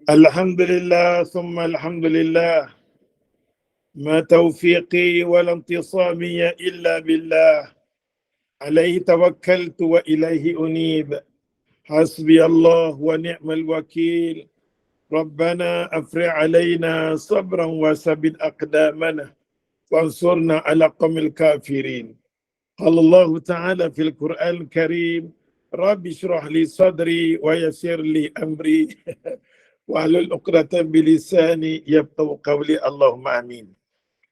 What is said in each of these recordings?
Alhamdulillah, summa alhamdulillah. Ma taufiqi wal intisami illa billah. Alaihi tawakkaltu wa ilaihi unib. Hasbi Allah wa ni'mal wakil. Rabbana afri' alaina sabran wa sabit aqdamana. Wansurna ala qawmil kafirin. Qala Allah Ta'ala fil Qur'an Karim. Rabbi syrah li sadri wa yassir li amri. Wahlul 'uqdatam bilisani yafqahu qawli. Allahumma amin.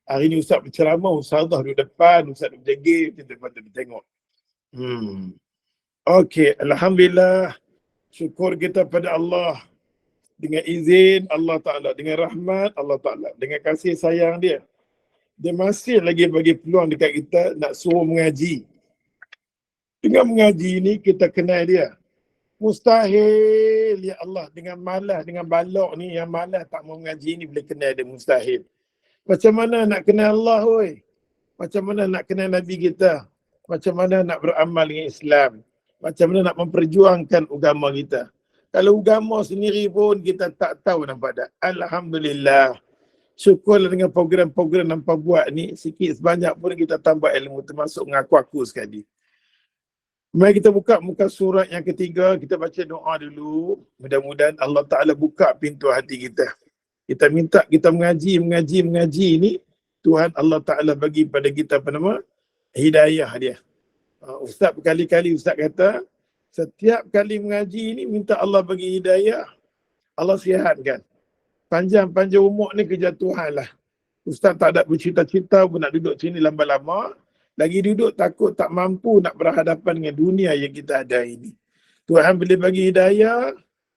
Hari ni Ustaz berceramah, Ustazah duduk depan, Ustaz duduk jaga, macam tu patut ditengok. Okey, alhamdulillah. Syukur kita pada Allah. Dengan izin Allah Ta'ala, dengan rahmat Allah Ta'ala, dengan kasih sayang dia, dia masih lagi bagi peluang dekat kita nak suruh mengaji. Dengan mengaji ni kita kenal dia. Mustahil ya Allah, dengan malas, dengan balok ni, yang malas tak mau mengaji ni boleh kenal dia, mustahil. Macam mana nak kenal Allah oi? Macam mana nak kenal Nabi kita? Macam mana nak beramal dengan Islam? Macam mana nak memperjuangkan agama kita? Kalau agama sendiri pun kita tak tahu nampak tak? Alhamdulillah. Syukurlah dengan program-program nampak buat ni, sikit sebanyak pun kita tambah ilmu, termasuk mengaku aku sekali. Mari kita buka muka surat yang ketiga, kita baca doa dulu. Mudah-mudahan Allah Ta'ala buka pintu hati kita. Kita minta kita mengaji ni, Tuhan Allah Ta'ala bagi pada kita apa nama? Hidayah dia. Ustaz berkali-kali Ustaz kata, setiap kali mengaji ni minta Allah bagi hidayah, Allah sihatkan. Panjang-panjang umur ni kerja Tuhan lah. Ustaz tak ada bercita-cita pun nak duduk sini lama-lama. Lagi duduk takut tak mampu nak berhadapan dengan dunia yang kita ada ini. Tuhan boleh bagi hidayah,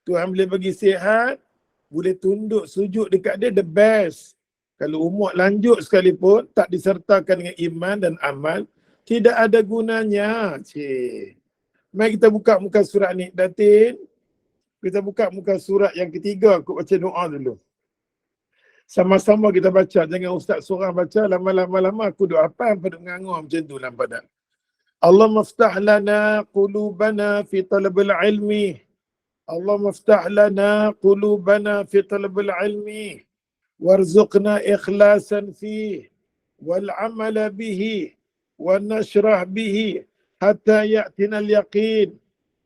Tuhan boleh bagi sihat, boleh tunduk sujud dekat dia, the best. Kalau umur lanjut sekalipun, tak disertakan dengan iman dan amal, tidak ada gunanya. Mari kita buka muka surat ni. Datin, kita buka muka surat yang ketiga. Aku baca doa dulu. Sama-sama kita baca. Jangan ustaz seorang baca, lama-lama aku doa apa yang pada mengangur macam tu nampak tak? Allah maftah lana qulubana fi talabil ilmi. Allah maftah lana qulubana fi talabil ilmi. Warzuqna ikhlasan fih. Wal amala bihi. Wa nashrah bihi. Hatta ya'tina al-yaqin.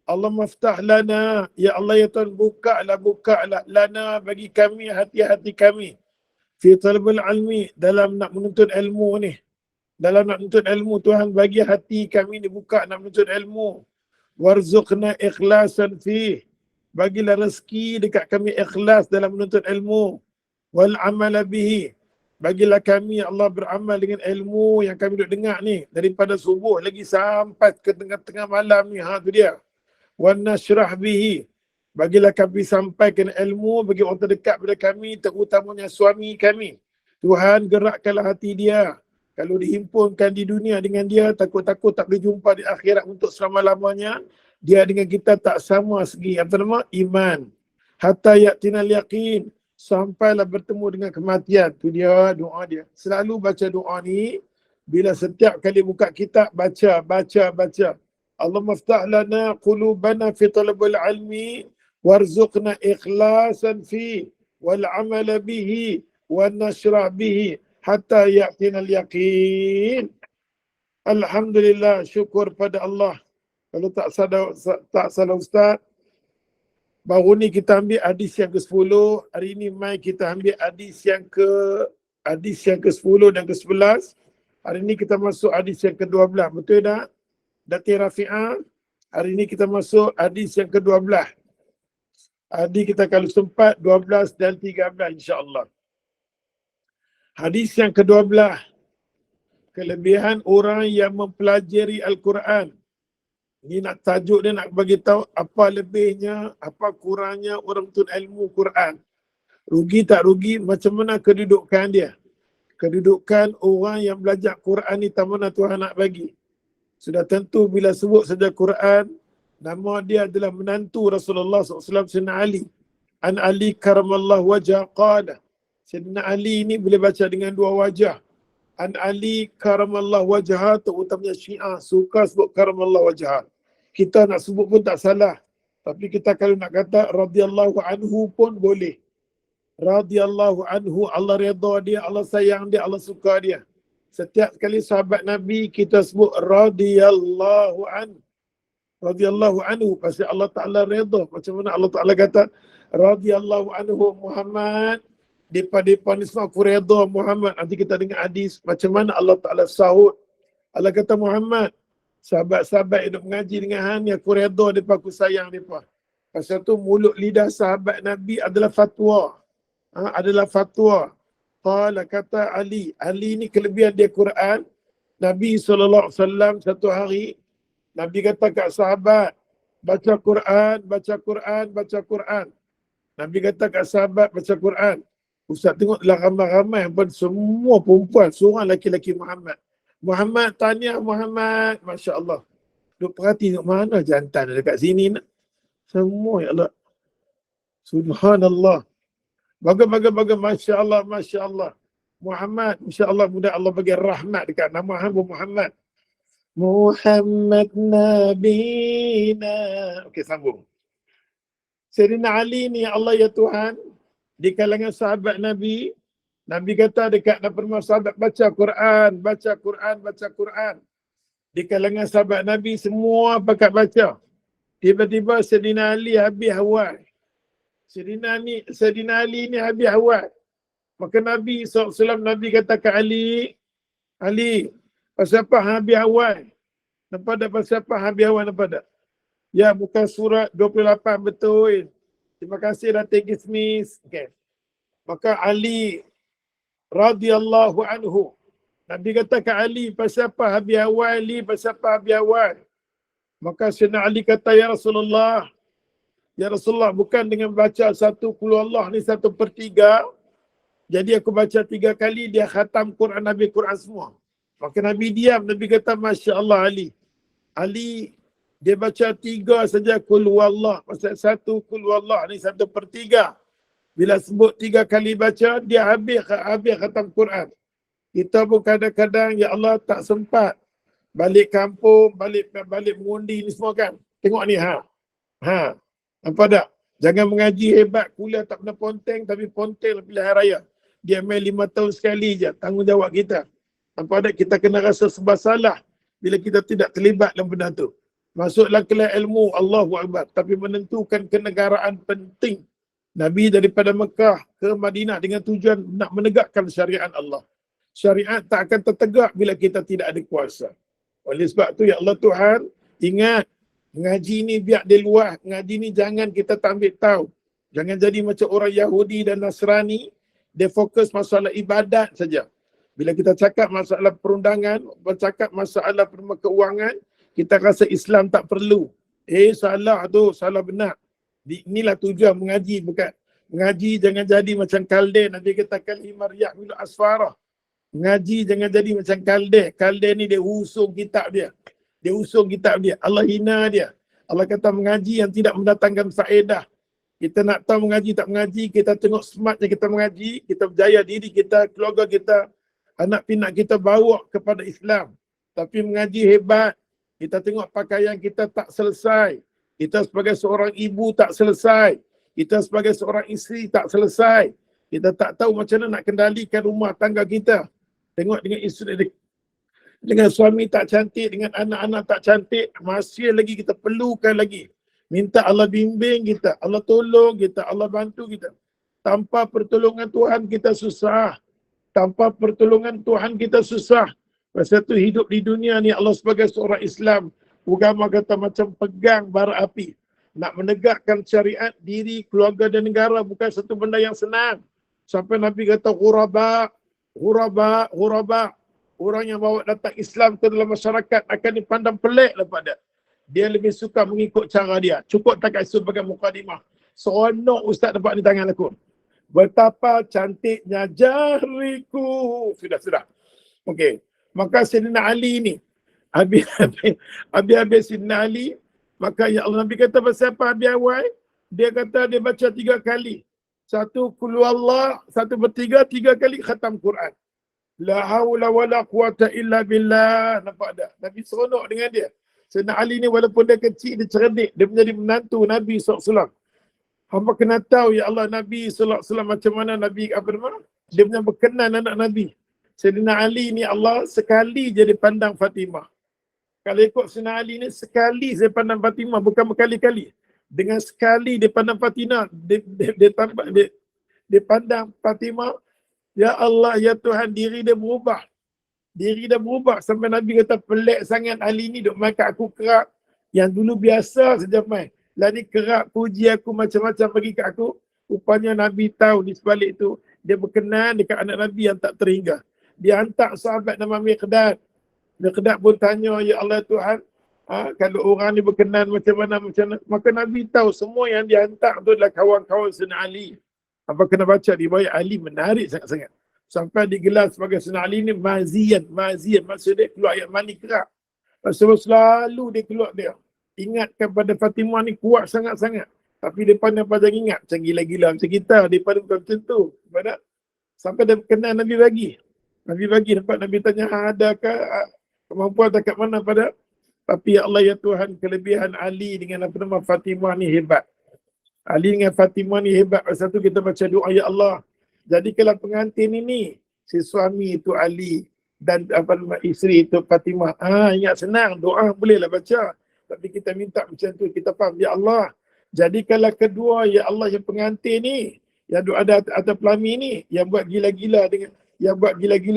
Allah maftah lana. Ya Allah ya Tuhan, bukalah lana bagi kami, hati-hati kami. Fi talabul ilmi, dalam nak menuntut ilmu ni. Dalam nak menuntut ilmu, Tuhan bagi hati kami ni buka nak menuntut ilmu. Warzuqna ikhlasan fi. Bagilah rezeki dekat kami ikhlas dalam menuntut ilmu. Wal amala bihi. Bagilah kami ya Allah beramal dengan ilmu yang kami duk dengar ni daripada subuh lagi sampai ke tengah-tengah malam ni. Ha tu dia. Wan nashrah bihi. Bagilah kami sampaikan ilmu bagi orang terdekat pada kami, terutamanya suami kami. Tuhan gerakkanlah hati dia. Kalau dihimpunkan di dunia dengan dia, takut-takut tak boleh jumpa di akhirat untuk selama-lamanya. Dia dengan kita tak sama segi apa nama? Iman. Hatta ya'tinal yaqin. Sampailah bertemu dengan kematian. Tu dia doa dia. Selalu baca doa ni, bila setiap kali buka kitab, baca. Allah maftah lana qulubana fi talabul ilmi. Warzuqna ikhlasan fi. Wal amala bihi. Wal nashrah bihi. Hatta ya'tinal yaqin. Alhamdulillah, syukur pada Allah. Kalau tak salah Ustaz, baru ni kita ambil hadis yang ke-10. Hari ni mai kita ambil hadis yang ke-10 dan ke-11. Hari ni kita masuk hadis yang ke-12. Betul tak? Datin Rafi'ah. Hari ni kita masuk hadis yang ke-12. Hadis kita kalau sempat 12 dan 13 insya-Allah. Hadis yang ke-12. Kelebihan orang yang mempelajari Al-Quran. Ni nak tajuk dia, nak bagi tahu apa lebihnya, apa kurangnya orang tuntut ilmu Quran. Rugi tak rugi, macam mana kedudukan dia. Kedudukan orang yang belajar Quran ni tak mana Tuhan nak bagi. Sudah tentu bila sebut saja Quran, nama dia adalah menantu Rasulullah SAW, Sayyidina Ali. An Ali karamallahu wajah qala. Sayyidina Ali ni boleh baca dengan dua wajah. An Ali karamallahu wajah, terutamanya Syiah suka sebut karamallahu wajah. Kita nak sebut pun tak salah. Tapi kita kalau nak kata radhiyallahu anhu pun boleh. Radhiyallahu anhu, Allah redha dia, Allah sayang dia, Allah suka dia. Setiap kali sahabat Nabi kita sebut radhiyallahu anhu. Radhiyallahu anhu pasti Allah Taala redha. Macam mana Allah Taala kata radhiyallahu anhu Muhammad, depa ni semua aku redha Muhammad. Nanti kita dengar hadis macam mana Allah Taala sahut. Allah kata Muhammad, sahabat-sahabat hidup mengaji dengan hang ni aku redha depa, aku sayang depa. Pasal tu mulut lidah sahabat Nabi adalah fatwa. Adalah fatwa. Qala kata Ali. Ali ni kelebihan dia Quran. Nabi SAW satu hari, Nabi kata kat sahabat, baca Quran, baca Quran, baca Quran. Nabi kata kat sahabat, baca Quran. Ustaz tengoklah ramai-ramai pun semua perempuan, seorang laki-laki Muhammad. Muhammad, tanya Muhammad. Masya Allah. Duk perhati tengok mana jantan dekat sini nak. Semua ya Allah. Subhanallah. Baga-baga, Masya Allah, Masya Allah. Muhammad, Masya Allah, mudah Allah bagi rahmat dekat nama hamba Muhammad. Muhammad Nabina. Okey, sambung. Sayyidina Ali ni, ya Allah ya Tuhan, di kalangan sahabat Nabi, Nabi kata dekat nama sahabat, baca Quran, baca Quran, baca Quran. Di kalangan sahabat Nabi semua pakat baca. Tiba-tiba Sayyidina Ali habis hawai. Sayyidina Ali ni habis hawai. Maka Nabi SAW, Nabi kata ke Ali, Ali, pasal apa habis hawai? Nampak tak pasal apa habis hawai, nampak tak? Ya, bukan surat 28 betul. Terima kasih dah take it, miss. Okay. Maka Ali radhiyallahu anhu, Nabi kata ke Ali, pasal apa habis hawai Ali, pasal apa habis hawai? Maka Sayyidina Ali kata, Ya Rasulullah, bukan dengan baca satu qul Allah ni 1/3. Jadi aku baca 3 kali, dia khatam Quran, Nabi Quran semua. Maka Nabi diam, Nabi kata, Masya Allah Ali. Ali, dia baca 3 saja qul huwallah. Pasal 1 qul huwallah ni 1/3. Bila sebut 3 kali baca, dia habis khatam Quran. Kita pun kadang-kadang, ya Allah tak sempat. Balik kampung, balik mengundi ni semua kan. Tengok ni, nampak tak? Jangan mengaji hebat, kuliah tak pernah ponteng, tapi ponteng pilihan raya. Dia main 5 tahun sekali je, tanggungjawab kita. Nampak tak? Kita kena rasa sebab salah bila kita tidak terlibat dalam benda tu. Masuklah kelas ilmu, Allahu Akbar. Tapi menentukan kenegaraan penting. Nabi daripada Mekah ke Madinah dengan tujuan nak menegakkan syariat Allah. Syariat tak akan tertegak bila kita tidak ada kuasa. Oleh sebab tu, ya Allah Tuhan, ingat, ngaji ni biar dia luas. Ngaji ni jangan kita tak ambil tahu. Jangan jadi macam orang Yahudi dan Nasrani, dia fokus masalah ibadat saja. Bila kita cakap masalah perundangan, bercakap masalah keuangan, kita rasa Islam tak perlu. Salah tu, salah benar. Inilah tujuan mengaji, bukan. Mengaji jangan jadi macam Kalden. Nanti kita kalimar ya'milu asfarah. Mengaji jangan jadi macam Kalden. Kalden ni dia usung kitab dia. Allah hina dia. Allah kata mengaji yang tidak mendatangkan faedah. Kita nak tahu mengaji tak mengaji, kita tengok smartnya kita mengaji, kita berjaya diri kita, keluarga kita, anak pinak kita bawa kepada Islam. Tapi mengaji hebat, kita tengok pakaian kita tak selesai. Kita sebagai seorang ibu tak selesai. Kita sebagai seorang isteri tak selesai. Kita tak tahu macam mana nak kendalikan rumah tangga kita. Tengok dengan isteri, dengan suami tak cantik, dengan anak-anak tak cantik, masih lagi kita perlukan lagi. Minta Allah bimbing kita, Allah tolong kita, Allah bantu kita. Tanpa pertolongan Tuhan kita susah. Tanpa pertolongan Tuhan kita susah. Pasal tu hidup di dunia ni Allah sebagai seorang Islam, agama kata macam pegang bara api. Nak menegakkan syariat, diri, keluarga dan negara bukan satu benda yang senang. Sampai Nabi kata ghuraba. Orang yang bawa datang Islam ke dalam masyarakat akan dipandang pelik lepas dia. Dia lebih suka mengikut cara dia. Cukup tak kat sebagai mukadimah. Seronok ustaz dapat di tangan aku. Betapa cantiknya jariku. Sudah. Okey. Maka Sayyidina Ali ni, habis Sayyidina Ali, maka ya Allah, Nabi kata pasal apa habis awal? Dia kata dia baca 3 kali. 1 qul huwallah, 1/3, 3 kali khatam Quran. La haula wala quwata illa billah. Nampak tak? Nabi seronok dengan dia. Sayyidina Ali ni walaupun dia kecil, dia cerdik, dia menjadi menantu Nabi SAW. Hamba kena tahu, ya Allah, Nabi SAW macam mana Nabi, apa nama? Dia punya berkenan anak Nabi. Sayyidina Ali ni Allah sekali je dia pandang Fatimah. Kalau ikut Sayyidina Ali ni, sekali saya pandang Fatimah, bukan berkali-kali. Dengan sekali dia pandang Fatimah, dia pandang Fatimah, ya Allah, ya Tuhan, diri dia berubah. Diri dia berubah sampai Nabi kata, pelik sangat Ali ni duk main kat aku kerak. Yang dulu biasa saja main. Lah ni kerak, puji aku macam-macam bagi kat aku. Rupanya Nabi tahu di sebalik tu, dia berkenan dekat anak Nabi yang tak terhingga. Dia hantar sahabat nama Miqdad. Miqdad pun tanya, ya Allah Tuhan, kalau orang ni berkenan macam mana. Maka Nabi tahu semua yang dia hantar tu adalah kawan-kawan Sayyidina Ali. Apa kena baca riwayat Ali menarik sangat-sangat. Sampai digelar sebagai Sayyidina Ali ni mazian. Maksudnya keluar ayat mani kerak. Rasulullah selalu dia keluar dia. Ingatkan pada Fatimah ni kuat sangat-sangat. Tapi dia pandang-pandang ingat. Macam gila-gila macam kita. Dia pandang bukan macam tu. Sampai dia kenal Nabi bagi. Nampak Nabi tanya, adakah kemampuan tak kat mana pada? Tapi ya Allah, ya Tuhan, kelebihan Ali dengan apa nama Fatimah ni hebat. Ali dengan Fatimah ni hebat. Pasal tu kita baca doa, ya Allah, jadikanlah pengantin ini, si suami itu Ali dan apa nama isteri itu Fatimah. Ingat senang, doa bolehlah baca. Tapi kita minta macam tu, kita faham, ya Allah, jadikanlah kedua, ya Allah, yang pengantin ni, yang ada atas pelami ni, yang buat gila-gila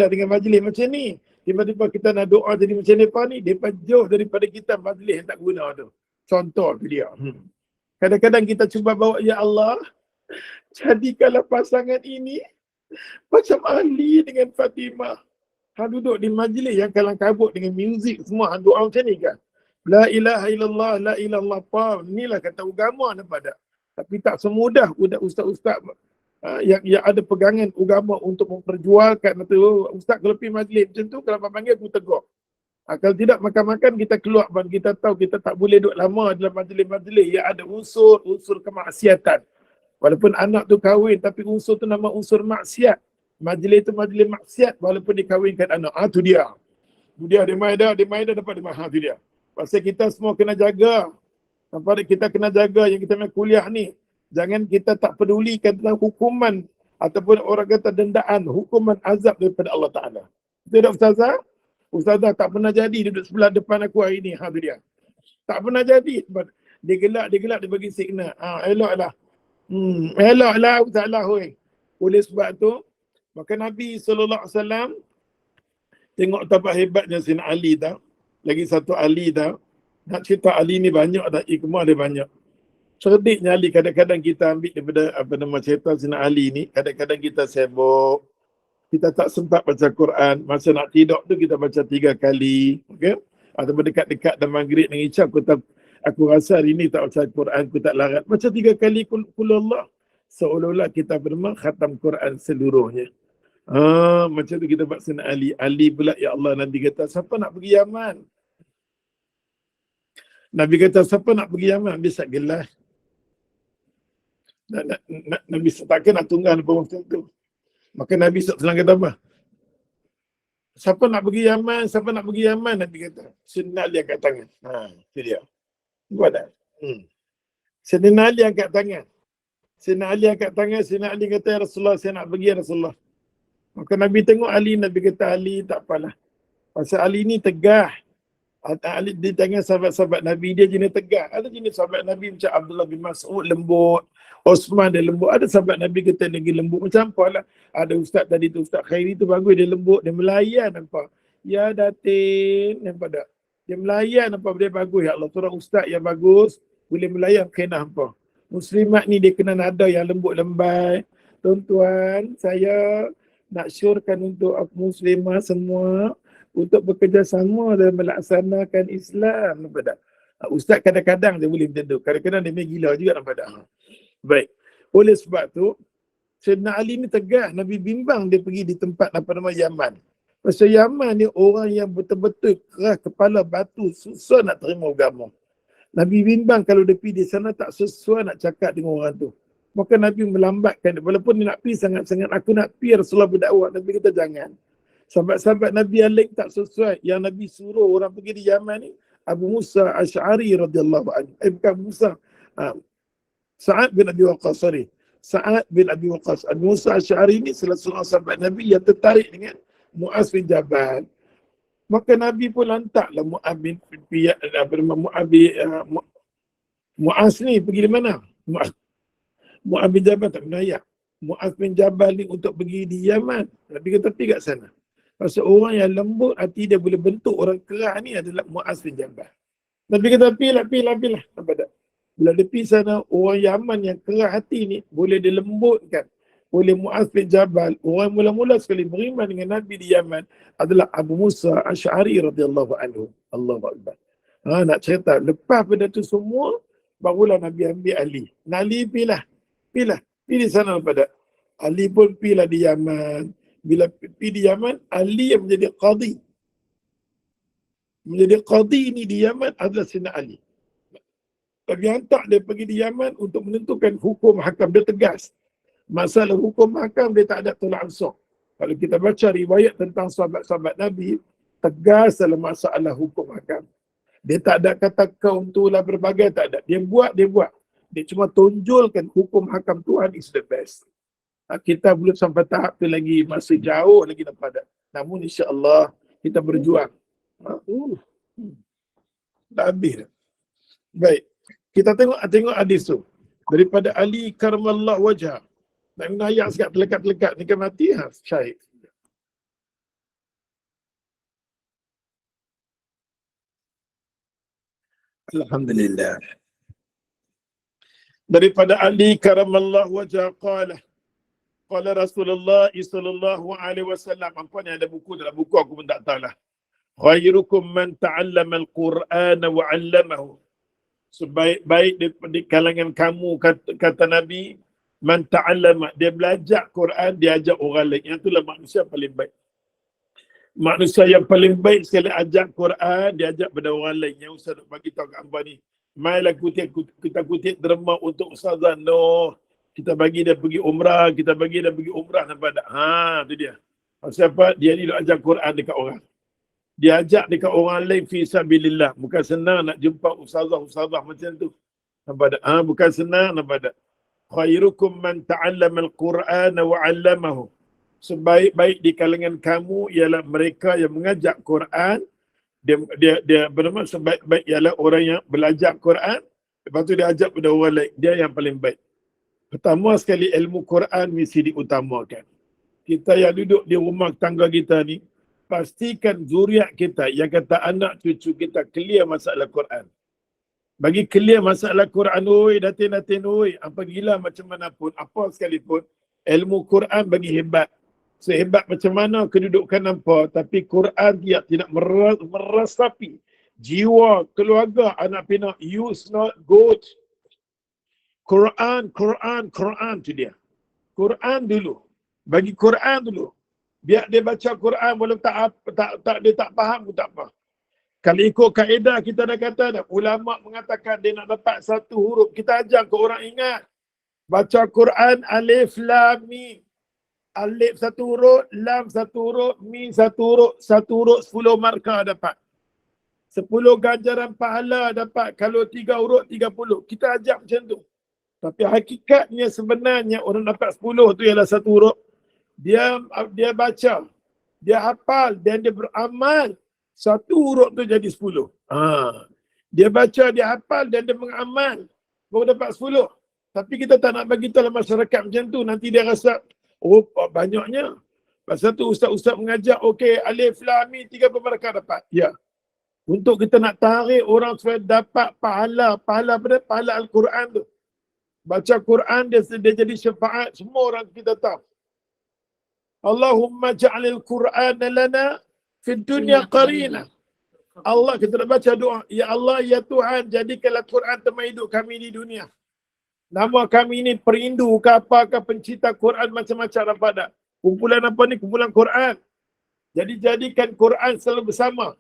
dengan majlis macam ni. Tiba-tiba kita nak doa jadi macam mereka ni, mereka jauh daripada kita majlis yang tak guna tu. Contoh tu dia. Kadang-kadang kita cuba bawa, ya Allah, jadikanlah pasangan ini macam Ali dengan Fatimah. Duduk di majlis yang kalang kabut dengan muzik semua, doa macam ni kan. La ilaha illallah, la ilallah apa. Inilah kata agama nampak tak? Tapi tak semudah ustaz-ustaz yang ada pegangan agama untuk memperjualkan itu. Ustaz kalau pergi majlis macam tu, kalau panggil aku tegur. Kalau tidak, makan-makan kita keluar. Kita tahu kita tak boleh duduk lama dalam majlis-majlis yang ada unsur kemaksiatan. Walaupun anak tu kahwin, tapi unsur tu nama unsur maksiat. Majlis tu majlis maksiat walaupun dikahwinkan anak. Tu dia. Dia main dah dapat dia main. Tu dia. Pasal kita semua kena jaga. Nampak kita kena jaga yang kita main kuliah ni. Jangan kita tak pedulikan tentang hukuman ataupun orang kata dendaan, hukuman azab daripada Allah Ta'ala. Betul tak Ustazah? Ustazah tak pernah jadi duduk sebelah depan aku hari ni. Tu dia. Tak pernah jadi. Dia gelak, dia bagi signal. Eloklah. Eloklah Ustazah. Oleh sebab tu, maka Nabi SAW tengok tapak hebatnya Sayyidina Ali tau. Lagi satu Ali tau. Nak cerita Ali ni banyak dah, ikmah dia banyak. Cerdiknya Ali, kadang-kadang kita ambil daripada apa nama cerita Sayyidina Ali ni, kadang-kadang kita sibuk. Kita tak sempat baca Quran. Masa nak tidur tu kita baca 3 kali. Okay? Ataupun dekat-dekat dan maghrib dan isyak, aku rasa hari ni tak baca Quran, aku tak larat. Baca 3 kali kulullah. Seolah-olah kita bermak khatam Quran seluruhnya. Macam tu kita buat Sayyidina Ali. Ali pula, ya Allah, Nabi kata, siapa nak pergi Yaman? Nabi kata, siapa nak pergi Yaman? Bisa gelas. Nabi takkan nak tunggal apa macam tu. Maka Nabi SAW kata apa? Siapa nak pergi Yaman? Siapa nak pergi Yaman? Nabi kata, Sayyidina Ali angkat tangan. Itu dia. Buat tak? Sayyidina Ali angkat tangan. Sayyidina Ali kata, ya Rasulullah, saya nak pergi, ya Rasulullah. Maka Nabi tengok Ali, Nabi kata, Ali tak apalah. Pasal Ali ni tegah. Ali di tangan sahabat-sahabat Nabi, dia jenis tegah. Ada jenis sahabat Nabi macam Abdullah bin Mas'ud lembut, Osman dia lembut. Ada sahabat Nabi kata lagi lembut. Macam apa lah. Ada ustaz tadi tu, Ustaz Khairi tu bagus, dia lembut, dia melayan nampak. Ya Datin, nampak tak? Dia melayan nampak, dia bagus. Ya Allah, seorang ustaz yang bagus, boleh melayan kena apa. Muslimat ni dia kena nada yang lembut lembai. Tuan-tuan, saya nak syorkan untuk muslimah semua untuk bekerjasama dan melaksanakan Islam. Nampak tak? Ustaz kadang-kadang dia boleh macam tu. Kadang-kadang dia main gila juga, nampak tak? Baik. Oleh sebab tu, Sayyidina Ali ni tegah. Nabi bimbang dia pergi di tempat apa nama Yaman. Pasal Yaman ni orang yang betul-betul keras kepala batu, susah nak terima agama. Nabi bimbang kalau dia pergi di sana tak sesuai nak cakap dengan orang tu. Maka Nabi melambatkan. Walaupun dia nak pergi sangat-sangat, aku nak pergi Rasulullah berdakwah. Nabi kata jangan. Sahabat-sahabat Nabi yang lain tak sesuai. Yang Nabi suruh orang pergi di Yaman ni, Abu Musa Asy'ari radhiyallahu anhu. Bukan Abu Musa. Sa'ad bin Abi Waqqas, sorry. Sa'ad bin Abi Waqqas. Abu Musa Asy'ari ni salah seorang sahabat Nabi yang tertarik dengan Mu'az bin Jabal. Maka Nabi pun lantaklah Mu'az ni pergi di mana? Mu'az bin Jabal tak pernah ayat. Mu'az bin Jabal ni untuk pergi di Yaman. Nabi kata pergi kat sana. Pasal orang yang lembut hati dia boleh bentuk orang keras ni adalah Mu'az bin Jabal. Nabi kata pilah. Nampak tak? Bila dia pergi sana, orang Yaman yang keras hati ni boleh dilembutkan oleh Mu'az bin Jabal. Orang mula-mula sekali beriman dengan Nabi di Yaman adalah Abu Musa Asy'ari radhiyallahu anhu. Allahu Akbar. Nak cerita, lepas pada tu semua, barulah Nabi ambil Ali. Ali pilah. Pergi sana pada. Ali pun pergilah di Yaman. Bila pergi di Yaman, Ali yang menjadi qadhi. Menjadi qadhi ni di Yaman adalah Sayyidina Ali. Tapi hantar dia pergi di Yaman untuk menentukan hukum hakam. Dia tegas. Masalah hukum hakam dia tak ada tolak ansur. Kalau kita baca riwayat tentang sahabat-sahabat Nabi, tegas dalam masalah hukum hakam. Dia tak ada kata kaum tu lah berbagai, tak ada. Dia buat. Dia cuma tonjolkan hukum hakam Tuhan is the best. Kita belum sampai tahap tu lagi, masih jauh lagi daripada. Namun insya-Allah kita berjuang. Dah habis dah. Baik. Kita tengok hadis tu. Daripada Ali karamallahu wajhah. Nak guna ayat sikit terlekat-terlekat ni kan mati syahid. Alhamdulillah. Daripada Ali karamallahu wajhah qala Rasulullah sallallahu alaihi wasallam. Apa ni ada buku, dalam buku aku pun tak tahulah. Khairukum man ta'allama al-Quran wa 'allamahu. Sebaik-baik di kalangan kamu, kata Nabi, man ta'allama, dia belajar Quran, dia ajar orang lain. Yang itulah manusia paling baik. Manusia yang paling baik sekali ajar Quran, dia ajar pada orang lain. Yang Ustaz nak bagi tahu kat hamba ni, mailah kita kutip derma untuk Ustazah. No, kita bagi dia pergi umrah, nampak tak? Tu dia. Siapa? Dia ni nak ajar Quran dekat orang. Dia ajak dekat orang lain fi sabilillah. Bukan senang nak jumpa ustazah macam tu. Nampak tak? Bukan senang, nampak tak? Khairukum man ta'allama al-Quran wa 'allamahu. Sebaik-baik di kalangan kamu ialah mereka yang mengajak Quran. Dia bernama sebaik-baik ialah orang yang belajar Quran, lepas tu dia ajak pada orang lain. Dia yang paling baik. Pertama sekali, ilmu Quran mesti diutamakan. Kita yang duduk di rumah tangga kita ni, pastikan zuriat kita, yang kata anak cucu kita, clear masalah Quran. Bagi clear masalah Quran, datin, apa gila macam mana pun, apa sekalipun, ilmu Quran bagi hebat. Sehebat macam mana kedudukan apa, tapi Quran dia tidak merasapi jiwa keluarga anak pinak. Use not good. Quran tu dia. Quran dulu. Bagi Quran dulu. Biar dia baca Quran walaupun dia tak faham pun tak apa. Kalau ikut kaedah kita dah kata dah, ulama mengatakan dia nak dapat satu huruf, kita ajar ke orang ingat. Baca Quran alif lam mim. Alif satu huruf, lam satu huruf, mim satu huruf 10 markah dapat. 10 ganjaran pahala dapat. Kalau 3 huruf 30. Kita ajar macam tu. Tapi hakikatnya sebenarnya orang dapat 10 tu ialah satu huruf. Dia baca, dia hafal dan dia beramal. Satu huruf tu jadi 10. Dia baca, dia hafal dan dia mengamal, baru dapat 10. Tapi kita tak nak bagi tahu masyarakat macam tu. Nanti dia rasa, banyaknya. Pasal tu ustaz-ustaz mengajar, okey, alif lam mim 30 markah dapat. Ya. Untuk kita nak tarik orang supaya dapat pahala pahala Al-Quran tu. Baca Quran dia jadi syafaat semua orang kita tahu. Allahumma ja'alil Quran lana fid dunya qarina. Allah, kita nak baca doa, ya Allah, ya Tuhan, jadikanlah Quran teman hidup kami di dunia. Nama kami ni perindu ke apakah, pencipta Quran macam-macam apa dah. Kumpulan apa ni? Kumpulan Quran. Jadi jadikan Quran selalu bersama.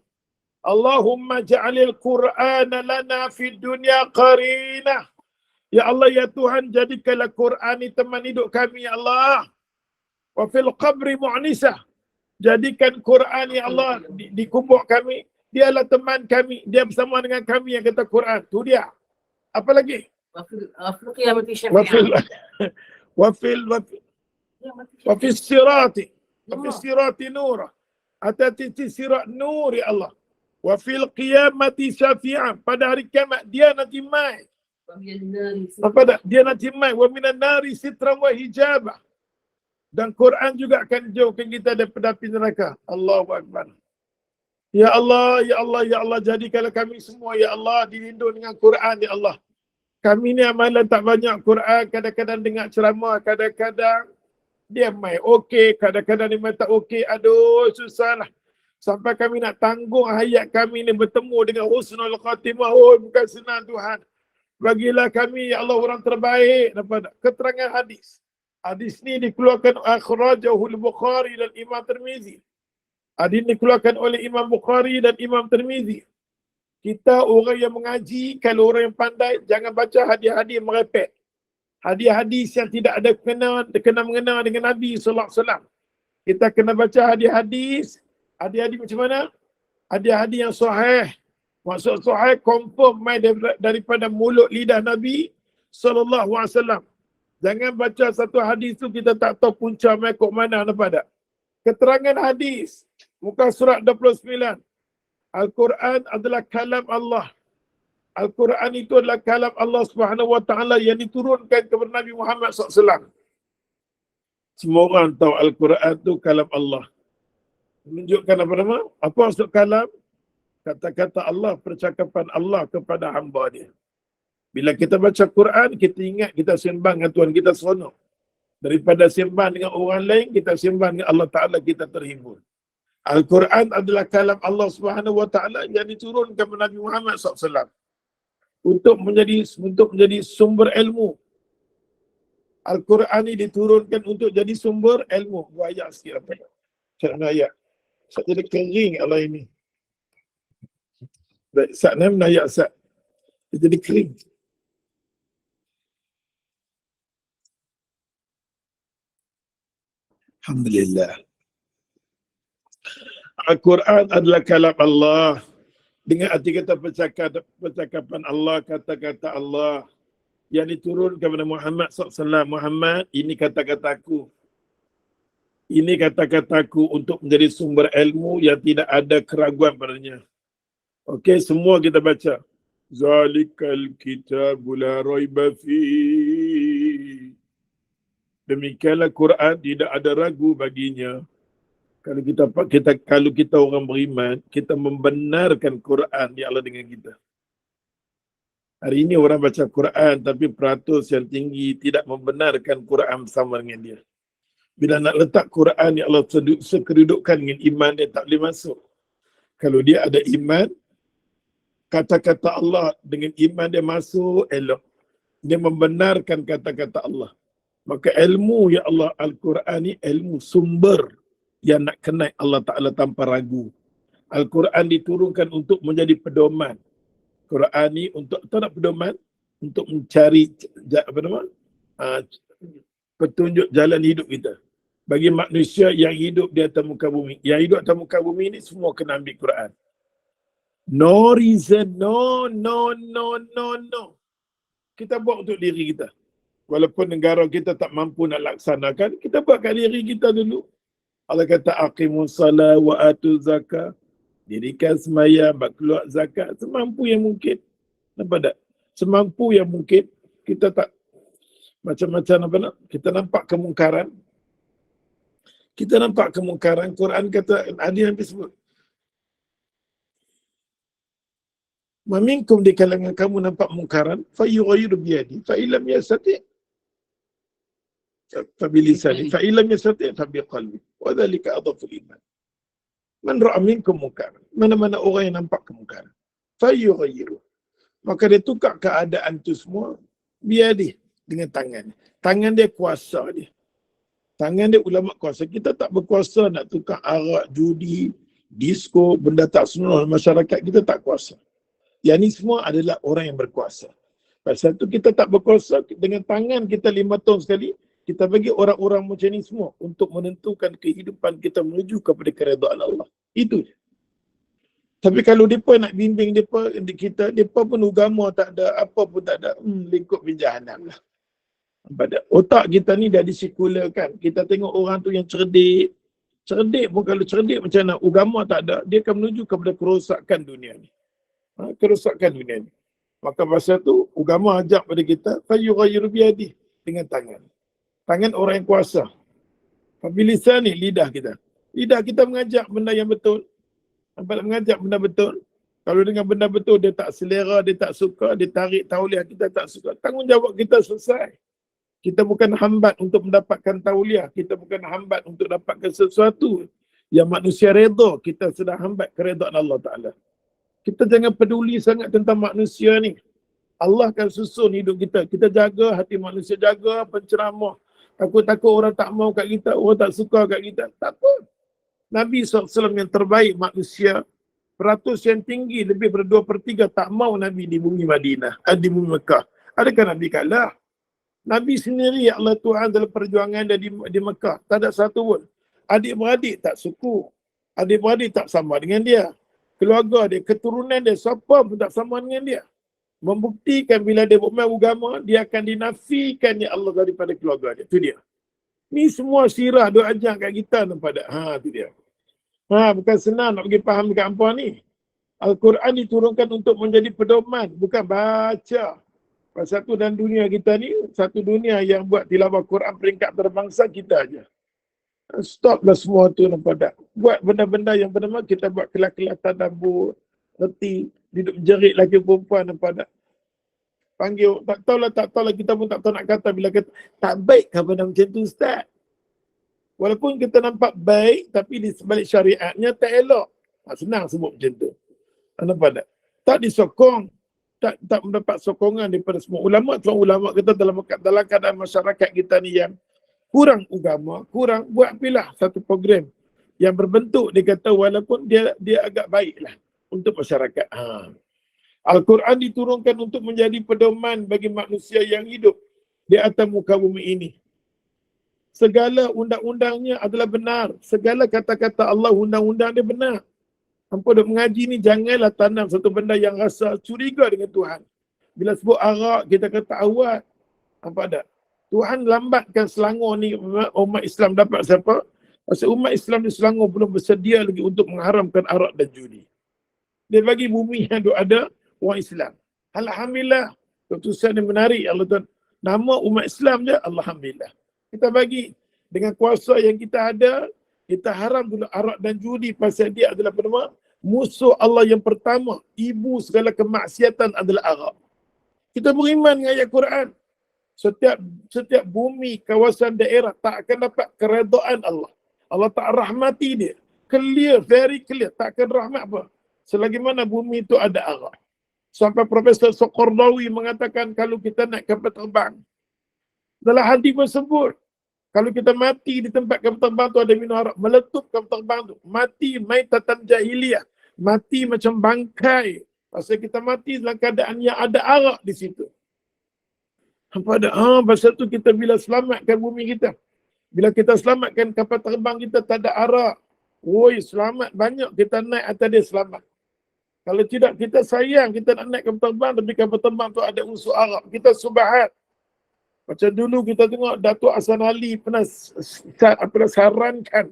Allahumma ja'alil Quran lana fid dunya qarina. Ya Allah, ya Tuhan, jadikanlah Quran ni teman hidup kami, ya Allah. Wa fil qabri mu'nisah. Jadikan Quran, ya Allah, di kubur kami Dialah teman kami. Dia bersama dengan kami yang kata Quran. Tu dia. Apa lagi? Wafil sirati. Wafil sirati nura. Atati sirat nur ya Allah. Wafil qiyamati syafi'an. Pada hari kiamat dia nanti mai. Apa dah? Dia nanti mai. Wa minan nari sitran wa hijabah. Dan Quran juga akan jauhkan kita daripada api neraka. Allahu Akbar. Ya Allah, ya Allah, ya Allah, jadikanlah kami semua, ya Allah, dilindungi dengan Quran, ya Allah. Kami ni amalan tak banyak Quran, kadang-kadang dengar ceramah, kadang-kadang dia main okey, kadang-kadang dia main tak okey. Aduh, susahlah. Sampai kami nak tanggung hayat kami ni bertemu dengan husnul khatimah. Oh, bukan senang Tuhan. Bagilah kami, ya Allah, orang terbaik. Dapat keterangan hadis. Hadis ni dikeluarkan akhrajahul Bukhari dan Imam Tirmizi. Hadis ini dikeluarkan oleh Imam Bukhari dan Imam Tirmizi. Kita orang yang mengaji, kalau orang yang pandai, jangan baca hadis-hadis merepek. Hadis-hadis yang tidak ada kena-mengena dengan Nabi SAW. Kita kena baca hadis-hadis. Hadis-hadis macam mana? Hadis-hadis yang sahih. Maksud sahih, confirm main daripada mulut lidah Nabi SAW. Jangan baca satu hadis tu kita tak tahu punca main kok mana, nampak tak? Keterangan hadis. Muka surat 29. Al-Quran adalah kalam Allah. Al-Quran itu adalah kalam Allah Subhanahu Wa Taala yang diturunkan kepada Nabi Muhammad SAW. Semua orang tahu Al-Quran itu kalam Allah. Menunjukkan apa nama? Apa maksud kalam? Kata-kata Allah, percakapan Allah kepada hamba dia. Bila kita baca Quran, kita ingat kita sembang dengan Tuhan kita seronok. Daripada sembang dengan orang lain, kita sembang dengan Allah Ta'ala, kita terhibur. Al-Quran adalah kalam Allah Subhanahu Wa Taala yang diturunkan kepada Nabi Muhammad SAW untuk menjadi sumber ilmu. Al-Quran ini diturunkan untuk jadi sumber ilmu. Buat ayat sikit apa ya? Saya ayat. Saya jadi kering Allah ini. Baik, Sat ni ayat Sat. Dia jadi kering. Alhamdulillah. Al-Quran adalah kalam Allah. Dengan arti kata percakapan Allah, kata-kata Allah yang diturun kepada Muhammad SAW. Muhammad, ini kata-kataku. Ini kata-kataku untuk menjadi sumber ilmu yang tidak ada keraguan padanya. Okey, semua kita baca. Zalikal kitabul la raiba fi. Demikianlah Quran, tidak ada ragu baginya. Kalau kita orang beriman, kita membenarkan Quran yang Allah dengan kita. Hari ini orang baca Quran tapi peratus yang tinggi tidak membenarkan Quran bersama dengan dia. Bila nak letak Quran yang Allah sekedudukan dengan iman, dia tak boleh masuk. Kalau dia ada iman, kata-kata Allah dengan iman dia masuk, elok. Dia membenarkan kata-kata Allah. Maka ilmu ya Allah Al-Quran ni ilmu sumber yang nak kenal Allah Ta'ala tanpa ragu. Al-Quran diturunkan untuk menjadi pedoman. Quran ni untuk, tahu tak pedoman? Untuk mencari petunjuk jalan hidup kita. Bagi manusia yang hidup di atas muka bumi. Yang hidup atas muka bumi ni semua kena ambil Quran. No reason, no. Kita buat untuk diri kita. Walaupun negara kita tak mampu nak laksanakan, kita buat kat diri kita dulu. Allah kata aqimus salat wa atu zakat. Dirikan sembahyang, keluar zakat semampu yang mungkin. Nampak tak? Semampu yang mungkin. Kita tak macam-macam apa nak? Kita nampak kemungkaran. Quran kata hadis hampir sebut. Maminkum di kalangan kamu nampak mungkaran, fayughayyiru biyadi, fa illam yastati' fabilisani, fa illam yastati' fa biqalbi. Wa dhalika adhafu iman. Man ra'a minkum munkaran, mana-mana orang yang nampak kemungkaran, fayughayyiru, maka dia tukar keadaan tu semua biyadi, dengan tangan. Tangan dia kuasa dia. Tangan dia ulama kuasa. Kita tak berkuasa nak tukar arak, judi, disko, benda tak senonoh masyarakat, kita tak kuasa. Yang ni semua adalah orang yang berkuasa. Pasal tu kita tak berkuasa, dengan tangan kita 5 tahun sekali, kita bagi orang-orang macam ni semua untuk menentukan kehidupan kita menuju kepada keredaan Allah. Itu je. Tapi kalau mereka nak bimbing kita pun agama tak ada, apa pun tak ada, lingkup jahanam lah. Pada otak kita ni dah disekularkan. Kita tengok orang tu yang cerdik pun kalau cerdik macam mana, agama tak ada, dia akan menuju kepada kerosakan dunia ni. Kerosakan dunia ni. Maka pasal tu, agama ajak pada kita, fayyughayyir biyadih, dengan tangan. Tangan orang yang kuasa. Lisan ni, lidah kita. Lidah kita mengajak benda yang betul. Mengajak benda betul. Kalau dengan benda betul, dia tak selera, dia tak suka, dia tarik tauliah, kita tak suka. Tanggungjawab kita selesai. Kita bukan hambat untuk mendapatkan tauliah. Kita bukan hambat untuk dapatkan sesuatu yang manusia redha. Kita sedang hambat keredaan Allah Ta'ala. Kita jangan peduli sangat tentang manusia ni. Allah akan susun hidup kita. Kita jaga hati manusia, jaga penceramah. Takut-takut orang tak mau kat kita, orang tak suka kat kita. Tak apa. Nabi SAW yang terbaik manusia, peratus yang tinggi, lebih daripada 2/3 tak mau Nabi di bumi Madinah, di bumi Mekah. Adakah Nabi kalah? Nabi sendiri, ya Allah Tuhan, dalam perjuangan dia di Mekah, tak ada satu pun. Adik-beradik tak suku. Adik-beradik tak sama dengan dia. Keluarga dia, keturunan dia, siapa pun tak sama dengan dia. Membuktikan bila dia bermain agama, dia akan dinafikan ya Allah daripada keluarga dia. Itu dia. Ni semua sirah dia ajar kat kita nampak tak? Itu dia. Bukan senang nak pergi faham dekat hampa ni. Al-Quran diturunkan untuk menjadi pedoman, bukan baca. Satu dan dunia kita ni, satu dunia yang buat tilawah Quran peringkat terbangsa kita aja. Stoplah semua tu nampak tak? Buat benda-benda yang bernama kita buat kelas-kelas tadabbur, reti, duduk jerit lagi perempuan nampak tak? Panggil, tak tahulah kita pun tak tahu nak kata bila kata tak baik ke benda macam tu Ustaz. Walaupun kita nampak baik, tapi di sebalik syariatnya tak elok. Senang sebut macam tu. Nampak tak? Tak disokong. Tak mendapat sokongan daripada semua ulama. Tuan ulama kita dalam keadaan masyarakat kita ni yang kurang agama, kurang, buat pilah satu program yang berbentuk, dia kata walaupun dia agak baiklah untuk masyarakat. Al-Quran diturunkan untuk menjadi pedoman bagi manusia yang hidup di atas muka bumi ini. Segala undang-undangnya adalah benar. Segala kata-kata Allah, undang-undang dia benar. Hampa duk mengaji ni, janganlah tanam satu benda yang rasa curiga dengan Tuhan. Bila sebut arak, kita kata awat. Nampak tak? Tuhan lambatkan Selangor ni, umat Islam dapat siapa? Pasal umat Islam di Selangor belum bersedia lagi untuk mengharamkan arak dan judi. Dia bagi bumi yang ada orang Islam. Alhamdulillah. Keputusan yang menarik. Allah Tuhan. Nama umat Islam je, Alhamdulillah. Kita bagi dengan kuasa yang kita ada, kita haram dulu arak dan judi pasal dia adalah bernama musuh Allah yang pertama. Ibu segala kemaksiatan adalah arak. Kita beriman dengan ayat Quran. Setiap bumi, kawasan daerah tak akan dapat keredaan Allah. Allah tak rahmati dia. Clear, very clear. Tak akan rahmat apa. Selagi mana bumi itu ada arak. Sampai Profesor Sokordawi mengatakan kalau kita naik kapal terbang, dalam hadis pun sebut, kalau kita mati di tempat kapal terbang tu ada minum arak, meletup kapal terbang tu, mati maitatan jahiliyah, mati macam bangkai. Pasal kita mati dalam keadaan yang ada arak di situ. Pasal tu kita bila selamatkan bumi kita, bila kita selamatkan kapal terbang kita tak ada arak, selamat banyak kita naik atas dia selamat. Kalau tidak, kita sayang, kita nak naik kapal terbang, tapi kapal terbang tu ada unsur arak. Kita subahat. Macam dulu kita tengok Datuk Hassan Ali pernah sarankan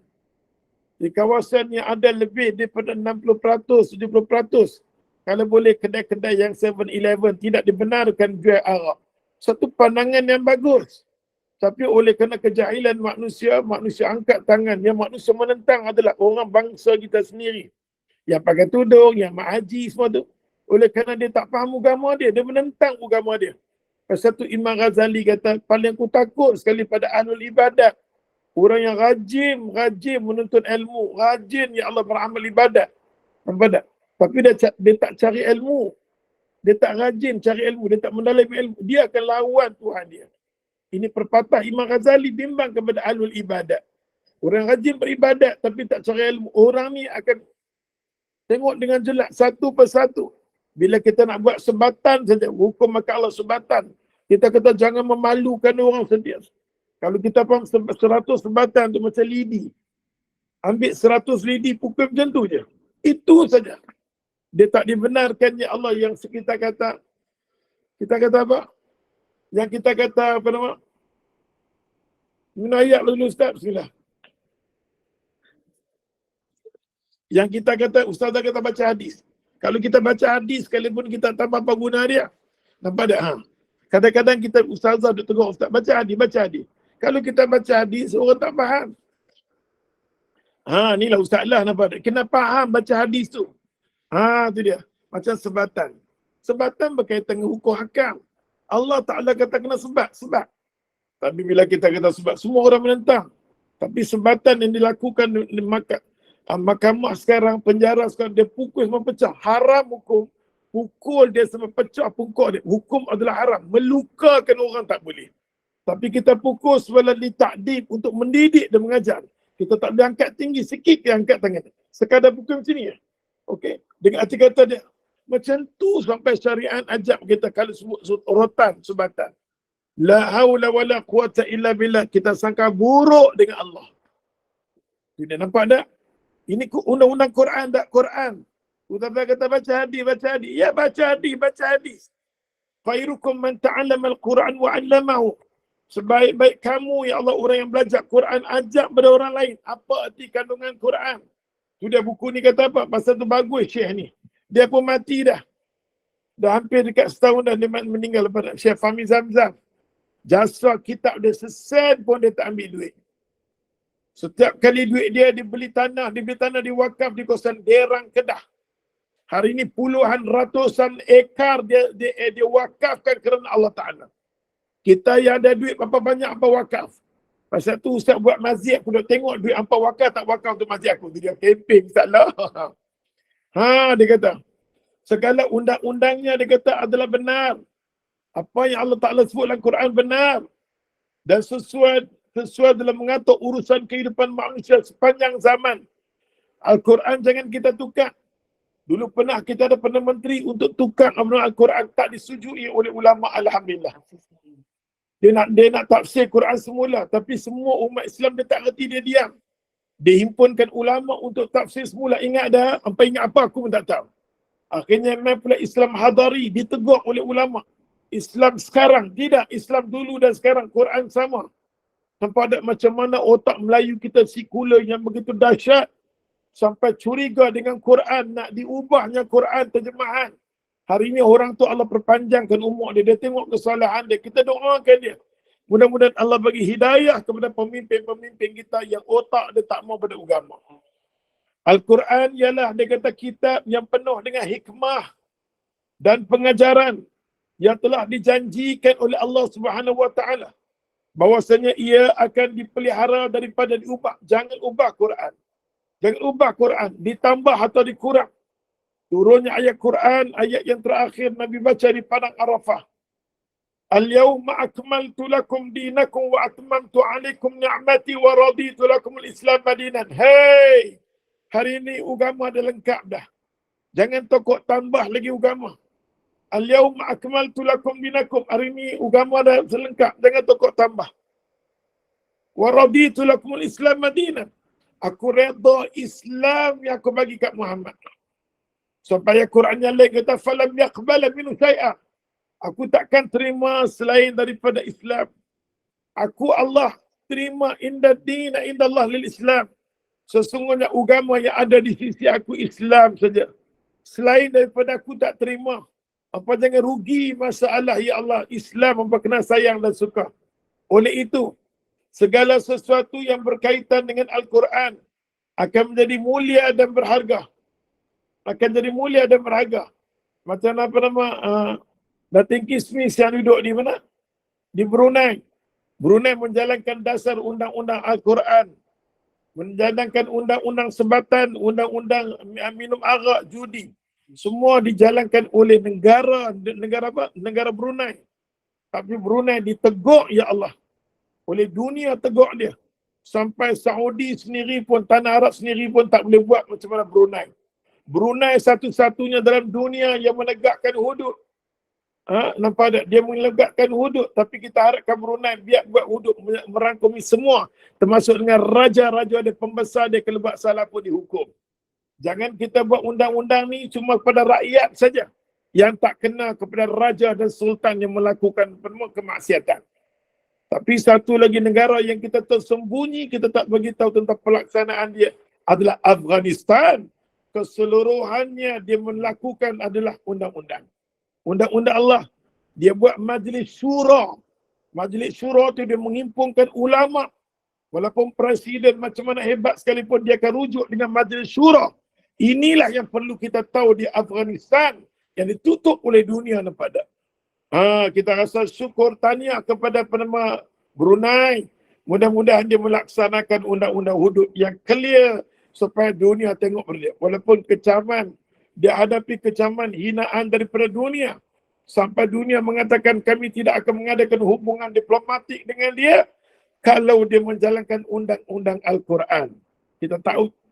di kawasan yang ada lebih daripada 60%, 70%. Kalau boleh kedai-kedai yang 7-Eleven tidak dibenarkan jual arak. Satu pandangan yang bagus. Tapi oleh kerana kejahilan manusia angkat tangan. Yang manusia menentang adalah orang bangsa kita sendiri. Yang pakai tudung, yang mak haji semua tu. Oleh kerana dia tak faham agama dia menentang agama dia. Pasal tu Imam Ghazali kata, paling aku takut sekali pada ahlul ibadat. Orang yang rajin menuntut ilmu. Rajin, ya Allah, beramal ibadat. Nampak tak? Tapi dia tak cari ilmu. Dia tak rajin cari ilmu. Dia tak mendalami ilmu. Dia akan lawan Tuhan dia. Ini perpatah Imam Ghazali bimbang kepada ahlul ibadat. Orang rajin beribadat tapi tak cari ilmu. Orang ni akan tengok dengan jelas satu persatu. Bila kita nak buat sebatan saja, hukum maka Allah sebatan. Kita kata jangan memalukan orang sendiri. Kalau kita faham 100 sebatan tu macam lidi. Ambil 100 lidi pukul macam tu je. Itu saja. Dia tak dibenarkan ya Allah yang kita kata apa? Yang kita kata apa nama? Min ayat dulu Ustaz, bismillah. Yang kita kata, Ustazah kata baca hadis. Kalau kita baca hadis, sekalipun kita tak apa guna dia. Nampak tak? Kadang-kadang kita Ustazah duk tegur Ustaz, baca hadis. Kalau kita baca hadis, orang tak faham. Inilah Ustaz lah, nampak tak? Kena faham baca hadis tu. Tu dia. Macam sebatan. Sebatan berkaitan dengan hukum hakam. Allah Ta'ala kata kena sebab. Tapi bila kita kata sebab, semua orang menentang. Tapi sebatan yang dilakukan di mahkamah sekarang, penjara sekarang, dia pukul sampai pecah. Haram hukum. Pukul dia sampai pecah pungkuk dia. Hukum adalah haram. Melukakan orang tak boleh. Tapi kita pukul sebelah li takdib untuk mendidik dan mengajar. Kita tak boleh angkat tinggi, sikit dia angkat tangan. Sekadar pukul macam ni. Okey. Dengan arti kata dia, macam tu sampai syariat ajab kita kalau sebut rotan, sebatan. La haula wala quwata illa billah. Kita sangka buruk dengan Allah. Kita nampak tak? Ini undang-undang Quran tak? Quran. Ustaz kata baca hadis. Ya baca hadis. Khairukum man ta'allama al-Quran wa 'allamahu. Sebaik-baik kamu ya Allah orang yang belajar Quran, ajak pada orang lain. Apa arti kandungan Quran? Tu dia buku ni kata apa? Pasal tu bagus Syekh ni. Dia pun mati dah. Dah hampir dekat setahun dah dia meninggal lepas Syekh Fahmi Zamzam. Jasa kitab dia sesen pun dia tak ambil duit. Setiap kali duit dia dibeli tanah di wakaf di kawasan Derang, Kedah. Hari ini puluhan ratusan ekar dia wakafkan kerana Allah Ta'ala. Kita yang ada duit berapa banyak apa wakaf. Pasal tu Ustaz buat masjid, aku nak tengok duit apa wakaf tak wakaf untuk masjid aku. Dia camping Ustaz lah. Dia kata. Segala undang-undangnya dia kata adalah benar. Apa yang Allah Ta'ala sebut dalam Quran benar. Dan sesuai dalam mengatur urusan kehidupan manusia sepanjang zaman. Al-Quran jangan kita tukar. Dulu pernah kita ada Perdana Menteri untuk tukar Al-Quran, tak disetujui oleh ulama, alhamdulillah. Dia nak tafsir Quran semula, tapi semua umat Islam dia tak reti, dia diam. Dia himpunkan ulama untuk tafsir semula. Ingat dah? Apa ingat apa aku pun tak tahu. Akhirnya memang pula Islam hadari ditegur oleh ulama. Islam sekarang tidak, Islam dulu dan sekarang Quran sama. Nampak tak macam mana otak Melayu kita sekular yang begitu dahsyat sampai curiga dengan Quran, nak diubahnya Quran terjemahan. Hari ini orang tu Allah perpanjangkan umur dia, dia tengok kesalahan dia, kita doakan dia. Mudah-mudahan Allah bagi hidayah kepada pemimpin-pemimpin kita yang otak dia tak mau pada agama. Al-Quran ialah dia kata kitab yang penuh dengan hikmah dan pengajaran yang telah dijanjikan oleh Allah Subhanahu Wa Taala bahwasanya ia akan dipelihara daripada diubah. Jangan ubah Quran. Jangan ubah Quran, ditambah atau dikurang. Turunnya ayat Quran, ayat yang terakhir Nabi baca di padang Arafah. Al-yawma akmaltu lakum dinakum wa atmamtu alaikum ni'mati wa raditu lakum al-Islam madinan. Hey! Hari ini agama dah lengkap dah. Jangan tokok tambah lagi agama. Al-yawma akmaltu lakum dinakum. Hari ini agama dah selengkap. Jangan tokok tambah. Wa raditu lakum al-Islam madinan. Aku redha Islam yang aku bagi kat Muhammad. Supaya Quran yang lain kata falam yaqbala minhu syai'a. Aku takkan terima selain daripada Islam. Aku Allah terima inda dina inda Allah lil Islam. Sesungguhnya agama yang ada di sisi aku Islam saja. Selain daripada aku tak terima. Apa jangan rugi masalah ya Allah. Islam apa kena sayang dan suka. Oleh itu, segala sesuatu yang berkaitan dengan Al-Quran akan menjadi mulia dan berharga. Akan jadi mulia dan berharga. Macam apa nama Datin Kismis yang duduk di mana? Di Brunei. Brunei menjalankan dasar undang-undang Al-Quran. Menjalankan undang-undang sebatan, undang-undang minum arak, judi. Semua dijalankan oleh negara apa? Negara Brunei. Tapi Brunei ditegur ya Allah. Oleh dunia tegur dia. Sampai Saudi sendiri pun, tanah Arab sendiri pun tak boleh buat macam mana Brunei. Brunei satu-satunya dalam dunia yang menegakkan hudud. Nampak tak? Dia menegakkan hudud. Tapi kita harapkan Brunei biar buat hudud merangkumi semua. Termasuk dengan raja-raja dia, pembesar dia, kalau buat salah pun dihukum. Jangan kita buat undang-undang ni cuma pada rakyat saja yang tak kena kepada raja dan sultan yang melakukan kemaksiatan. Tapi satu lagi negara yang kita tersembunyi, kita tak bagi tahu tentang pelaksanaan dia adalah Afghanistan. Keseluruhannya dia melakukan adalah undang-undang. Undang-undang Allah. Dia buat majlis syura. Majlis syura tu dia menghimpunkan ulama. Walaupun presiden macam mana hebat sekalipun, dia akan rujuk dengan majlis syura. Inilah yang perlu kita tahu di Afghanistan yang ditutup oleh dunia, nampak tak? Kita rasa syukur tahniah kepada Perdana Brunei. Mudah-mudahan dia melaksanakan undang-undang hudud yang clear supaya dunia tengok dia. Walaupun kecaman, dia hadapi kecaman hinaan daripada dunia. Sampai dunia mengatakan kami tidak akan mengadakan hubungan diplomatik dengan dia kalau dia menjalankan undang-undang Al-Quran.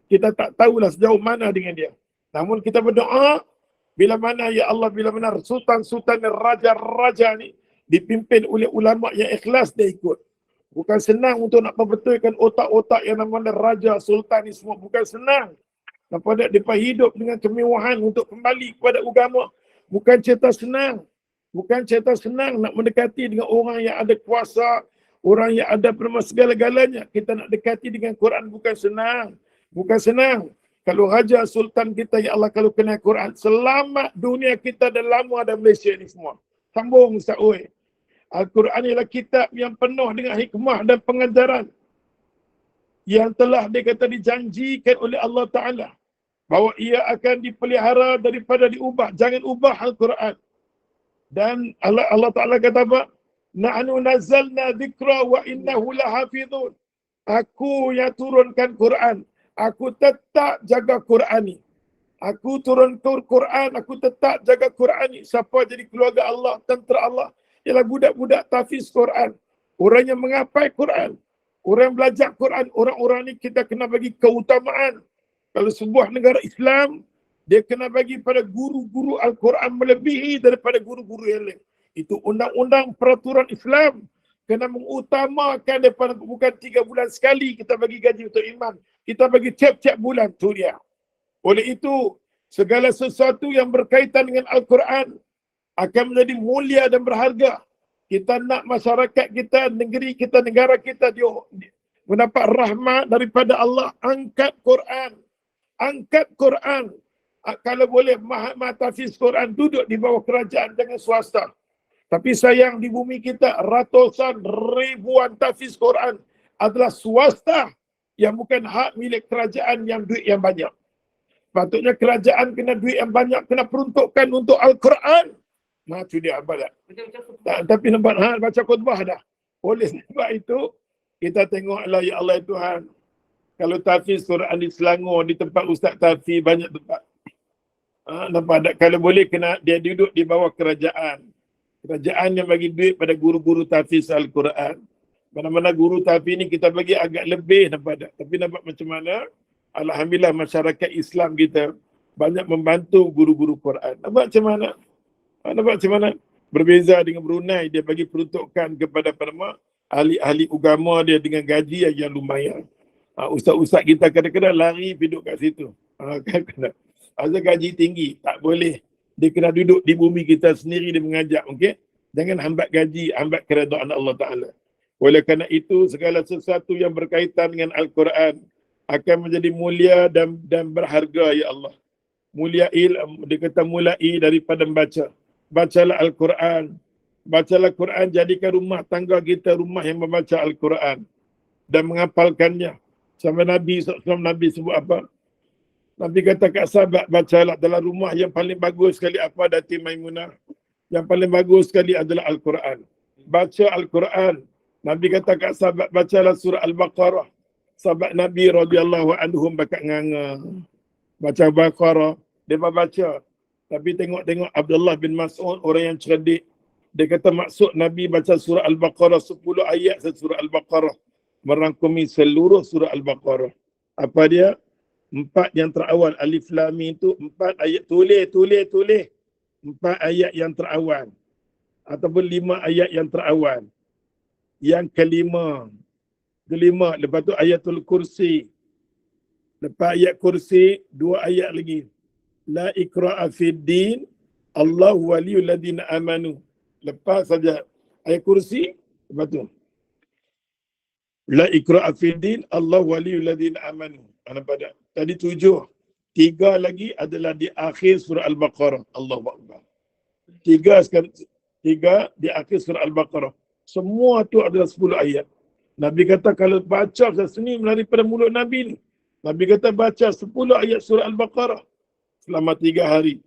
Kita tak tahulah sejauh mana dengan dia. Namun kita berdoa, bila mana ya Allah, bila mana sultan-sultan dan raja-raja ni dipimpin oleh ulama yang ikhlas, dia ikut. Bukan senang untuk nak membetulkan otak-otak yang namanya raja, sultan ni semua. Bukan senang. Nampak tak? Mereka hidup dengan kemewahan untuk kembali kepada agama. Bukan cerita senang. Bukan cerita senang nak mendekati dengan orang yang ada kuasa, orang yang ada segala-galanya. Kita nak dekati dengan Quran bukan senang. Bukan senang. Kalau raja sultan kita, ya Allah, kalau kena Quran, selamat dunia kita dan lama dan Malaysia ni semua. Sambung Ustaz Oi. Al-Quran ialah kitab yang penuh dengan hikmah dan pengajaran yang telah dijanjikan oleh Allah Ta'ala bahawa ia akan dipelihara daripada diubah. Jangan ubah Al-Quran. Dan Allah Ta'ala kata apa? Na'anu nazzalna dhikra wa innahu lahafidhun. Aku yang turunkan Quran. Aku tetap jaga Quran ni. Aku turunkan Quran, aku tetap jaga Quran ni. Siapa jadi keluarga Allah, tentera Allah, ialah budak-budak tahfiz Quran. Orang yang mengapai Quran. Orang yang belajar Quran. Orang-orang ni kita kena bagi keutamaan. Kalau sebuah negara Islam, dia kena bagi pada guru-guru Al-Quran melebihi daripada guru-guru yang lain. Itu undang-undang peraturan Islam. Kena mengutamakan daripada bukan 3 bulan sekali kita bagi gaji untuk imam. Kita bagi tiap-tiap bulan. Tu dia. Oleh itu, segala sesuatu yang berkaitan dengan Al-Quran akan menjadi mulia dan berharga. Kita nak masyarakat kita, negeri kita, negara kita dia mendapat rahmat daripada Allah. Angkat Quran. Angkat Quran. Kalau boleh, mahfiz Quran duduk di bawah kerajaan, jangan swasta. Tapi sayang di bumi kita ratusan ribuan tahfiz Quran adalah swasta yang bukan hak milik kerajaan yang duit yang banyak. Patutnya kerajaan kena duit yang banyak, kena peruntukkan untuk Al-Quran. Itu dia abad. Tapi nampak baca khutbah dah. Oleh sebab itu, kita tengoklah ya Allah Tuhan. Kalau tahfiz Quran di Selangor, di tempat Ustaz tahfiz, banyak tempat. Nampak tak? Kalau boleh kena dia duduk di bawah kerajaan. Kerajaan yang bagi duit pada guru-guru tahfiz Al-Quran. Mana-mana guru tahfiz ni kita bagi agak lebih, nampak tak? Tapi nampak macam mana? Alhamdulillah masyarakat Islam kita banyak membantu guru-guru Quran. Nampak macam mana? Nampak macam mana? Berbeza dengan Brunei, dia bagi peruntukan kepada ahli-ahli agama dia dengan gaji yang lumayan. Ustaz-ustaz kita kadang-kadang lari duduk kat situ. Kadang-kadang. Asal gaji tinggi, tak boleh. Dia kena duduk di bumi kita sendiri, dia mengajak. Okay? Jangan hambat gaji, hambat keredaan Allah Ta'ala. Oleh kerana itu, segala sesuatu yang berkaitan dengan Al-Quran akan menjadi mulia dan berharga, ya Allah. Dia kata mulai daripada membaca. Bacalah Al-Quran. Bacalah Quran, jadikan rumah tangga kita rumah yang membaca Al-Quran. Dan menghafalkannya. Sampai Nabi sebut apa? Nabi kata kat sahabat, bacalah dalam rumah yang paling bagus sekali apa Dati Maimunah. Yang paling bagus sekali adalah Al-Quran. Baca Al-Quran. Nabi kata kat sahabat, bacalah surah Al-Baqarah. Sahabat Nabi radhiyallahu anhum bakat nganga. Baca Al-Baqarah, dia baca. Tapi tengok Abdullah bin Mas'ud, orang yang cerdik. Dia kata maksud Nabi baca surah Al-Baqarah 10 ayat surah Al-Baqarah. Merangkumi seluruh surah Al-Baqarah. Apa dia? 4 yang terawal. Alif Lam Mim itu 4 ayat. Tulis. 4 ayat yang terawal. Ataupun 5 ayat yang terawal. Yang kelima. Lepas tu ayatul kursi. Lepas ayat kursi, 2 ayat lagi. La ikra'a fid din, Allahu waliyul ladina amanu. Lepas saja ayat kursi, lepas tu. La ikra'a fid din, Allahu waliyul ladina amanu. Nampak tak? Tadi 7. 3 lagi adalah di akhir surah Al-Baqarah. Allahu Akbar. 3 sekarang, 3 di akhir surah Al-Baqarah. Semua tu adalah 10 ayat. Nabi kata kalau baca sesuatu daripada mulut Nabi ni, Nabi kata baca 10 ayat surah Al-Baqarah selama 3 hari.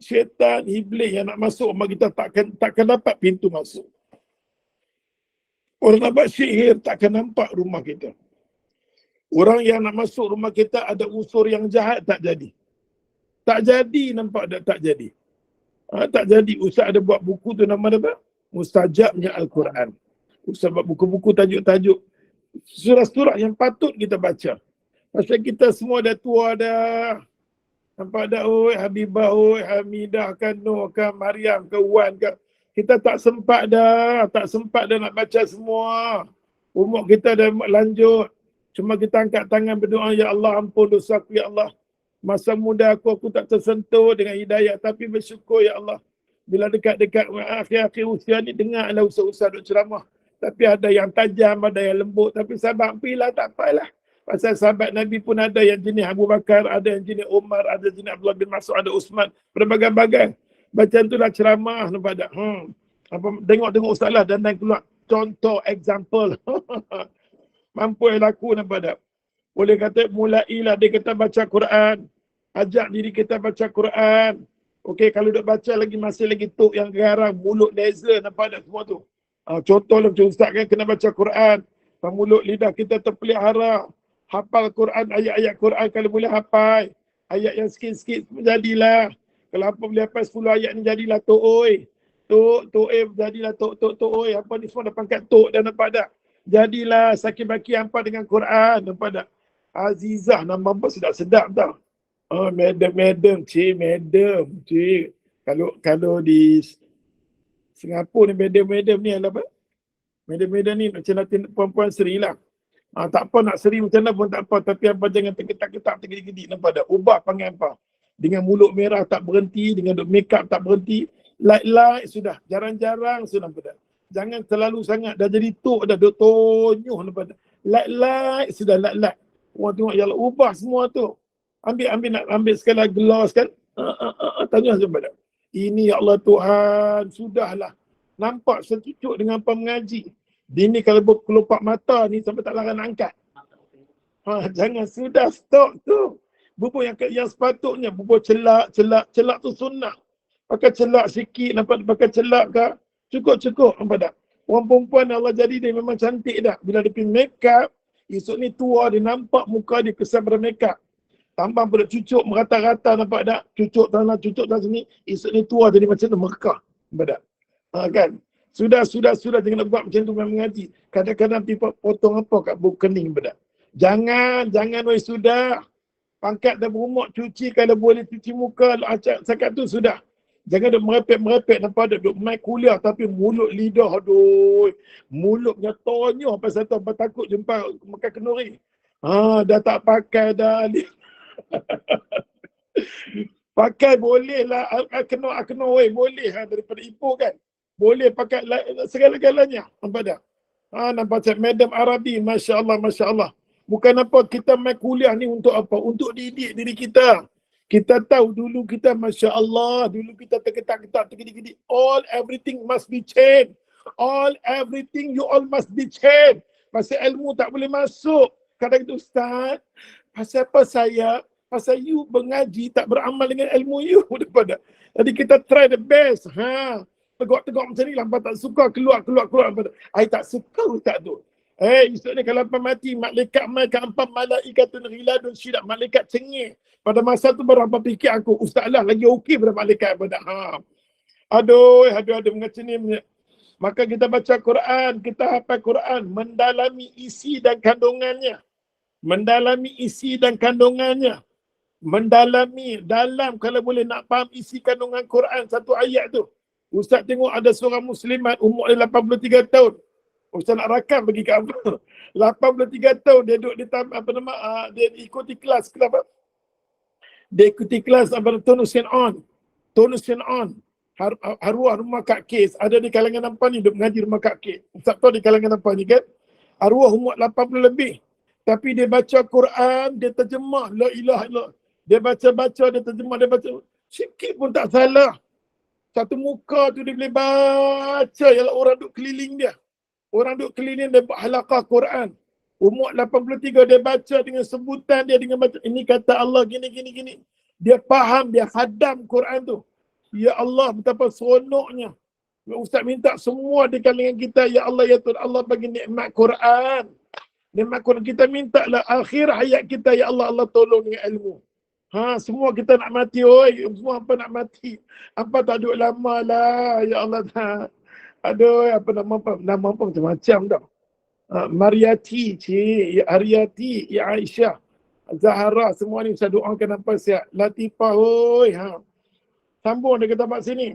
Syaitan, iblis yang nak masuk rumah kita takkan dapat pintu masuk. Orang nak buat sihir takkan nampak rumah kita. Orang yang nak masuk rumah kita ada unsur yang jahat tak jadi. Tak jadi, nampak tak jadi. Tak jadi. Ustaz ada buat buku tu nama apa? Mustajabnya Al-Quran. Ustaz buat buku-buku tajuk-tajuk surah-surah yang patut kita baca. Pasal kita semua dah tua dah. Nampak dah, oi Habibah, oi Hamidah kan, Noh kan, Mariam ke, Wan ke. Kita tak sempat dah nak baca semua. Umur kita dah lanjut. Cuma kita angkat tangan berdoa, ya Allah ampun dosaku ya Allah. Masa muda aku tak tersentuh dengan hidayah, tapi bersyukur ya Allah. Bila dekat-dekat akhir-akhir usia ni, dengarlah ustaz-ustaz duk ceramah. Tapi ada yang tajam, ada yang lembut. Tapi sahabat pilih tak apalah. Pasal sahabat Nabi pun ada yang jenis Abu Bakar, ada yang jenis Umar, ada jenis Abdullah bin Mas'ud, ada Uthman. Berbagai-bagai. Bacaan tu dah ceramah. Nampak tak? Tengok ustaz lah dan keluar contoh, example. Mampu yang laku, nampak tak? Boleh kata mulailah dia kata baca Quran. Ajak diri kita baca Quran. Okey, kalau duk baca lagi masih lagi tok yang garang, mulut laser, nampak tak semua tu? Contohlah macam ustaz kan kena baca Quran. Mulut lidah kita terpelihara. Hafal Quran, ayat-ayat Quran kalau boleh hafal. Ayat yang sikit-sikit jadilah. Kalau apa boleh hafal 10 ayat ni jadilah tok oi. Tok jadilah tok oi. Apa ni semua dah pangkat tok dah, nampak tak? Jadilah sakit baki hampa dengan Quran, nampak tak? Azizah nama apa sedap-sedap tau. Madam. Kalau di Singapura ni madam ni apa? Madam ni macam nanti perempuan Seri lah. Tak apa nak Seri macam mana pun tak apa, tapi apa jangan terketak-ketak tergedi-gedi, nampak tak? Ubah panggil apa? Dengan mulut merah tak berhenti, dengan make up tak berhenti. Like sudah, jarang-jarang sudah, nampak tak? Jangan terlalu sangat, dah jadi tok dah, duk tonyoh, nampak tak? Like sudah, like. Orang tengok, ya Allah, ubah semua tu. Ambil sekali gloss kan? Tanya sampai tak? Ini ya Allah Tuhan, sudahlah. Nampak secucuk dengan apa mengaji. Dia ni kalau berkelopak mata ni sampai tak larang nak angkat. Jangan, sudah, stop tu. Bubur yang sepatutnya, bubur celak tu sunnah. Pakai celak sikit, nampak pakai celak ke? Cukup, nampak tak? Orang perempuan Allah jadi dia memang cantik dah. Bila dia pergi make up, esok ni tua dia nampak muka dia kesan pada make up. Tambah pada cucuk merata-rata, nampak tak? Cucuk tanah sini. Esok ni tua jadi macam tu, Mekah. Nampak tak? Kan? Sudah, jangan nak buat macam tu memang mengaji. Kadang-kadang pergi potong apa kat buku kening, nampak tak? Jangan, weh, sudah. Pangkat dah berumur, cuci kalau boleh cuci muka, sakat tu sudah. Jangan duk merepek, nampak tak? Duk main kuliah tapi mulut lidah, aduh. Mulutnya tonyoh pasal tu, apa takut jumpa makan kenuri. Dah tak pakai dah. Pakai boleh lah, akno weh, boleh daripada ibu kan. Boleh pakai segala-galanya, nampak tak? Nampak tak? Madam Arabi, Masya Allah. Bukan apa, kita main kuliah ni untuk apa? Untuk didik diri kita. Kita tahu dulu kita, Masya Allah, dulu kita terketak-ketak, tergedi-gedi. Everything must be changed. Everything you all must be changed. Pasal ilmu tak boleh masuk. Kadang itu, Ustaz, pasal apa saya? Pasal you mengaji tak beramal dengan ilmu you. Jadi kita try the best. Tegak-tegak macam ni, lambat tak suka, keluar. I tak suka Ustaz tu. Esok ni kalau apa mati, malaikat mai ke empat malaikatun ghiladun syidad, malaikat cengih. Pada masa tu baru apa fikir aku, Ustaz lah lagi okey pada malaikat pada Aduh, macam ni. Maka kita baca Quran, kita hafal Quran, mendalami isi dan kandungannya. Mendalami dalam, kalau boleh nak faham isi kandungan Quran satu ayat tu. Ustaz tengok ada seorang muslimat umur dia 83 tahun. Ustaz nak rakam pergi ke apa? 83 tahun dia duduk di dia ikuti kelas. Kenapa? Dia ikuti kelas Tonus on. Arwah rumah Kak Kes ada di kalangan apa ni duduk mengaji rumah Kak Kes. Ustaz tahu di kalangan apa ni kan? Arwah umur 80 lebih. Tapi dia baca Quran, dia terjemah la ilaha illallah. Dia baca, dia terjemah, dia baca. Sikit pun tak salah. Satu muka tu dia boleh baca. Yalah orang duduk keliling dia. Orang duduk keliling dia buat halaqah Quran. Umur 83 dia baca dengan sebutan dia dengan baca. Ini kata Allah gini. Dia faham, dia hadam Quran tu. Ya Allah, betapa seronoknya. Ustaz minta semua di kalangan kita, ya Allah, ya Tuhan Allah bagi nikmat Quran. Nikmat Quran kita minta lah akhir hayat kita, ya Allah, Allah tolong dengan ilmu. Semua kita nak mati, oi. Semua apa nak mati. Apa tak duduk lama lah, ya Allah. Aduh, apa nama apa macam-macam dah. Mariati, cik, ya Ariati, ya Aisyah, Zahara, semua ni saya doakan apa siap. Latifah, oi. Sambung dia kata kat sini.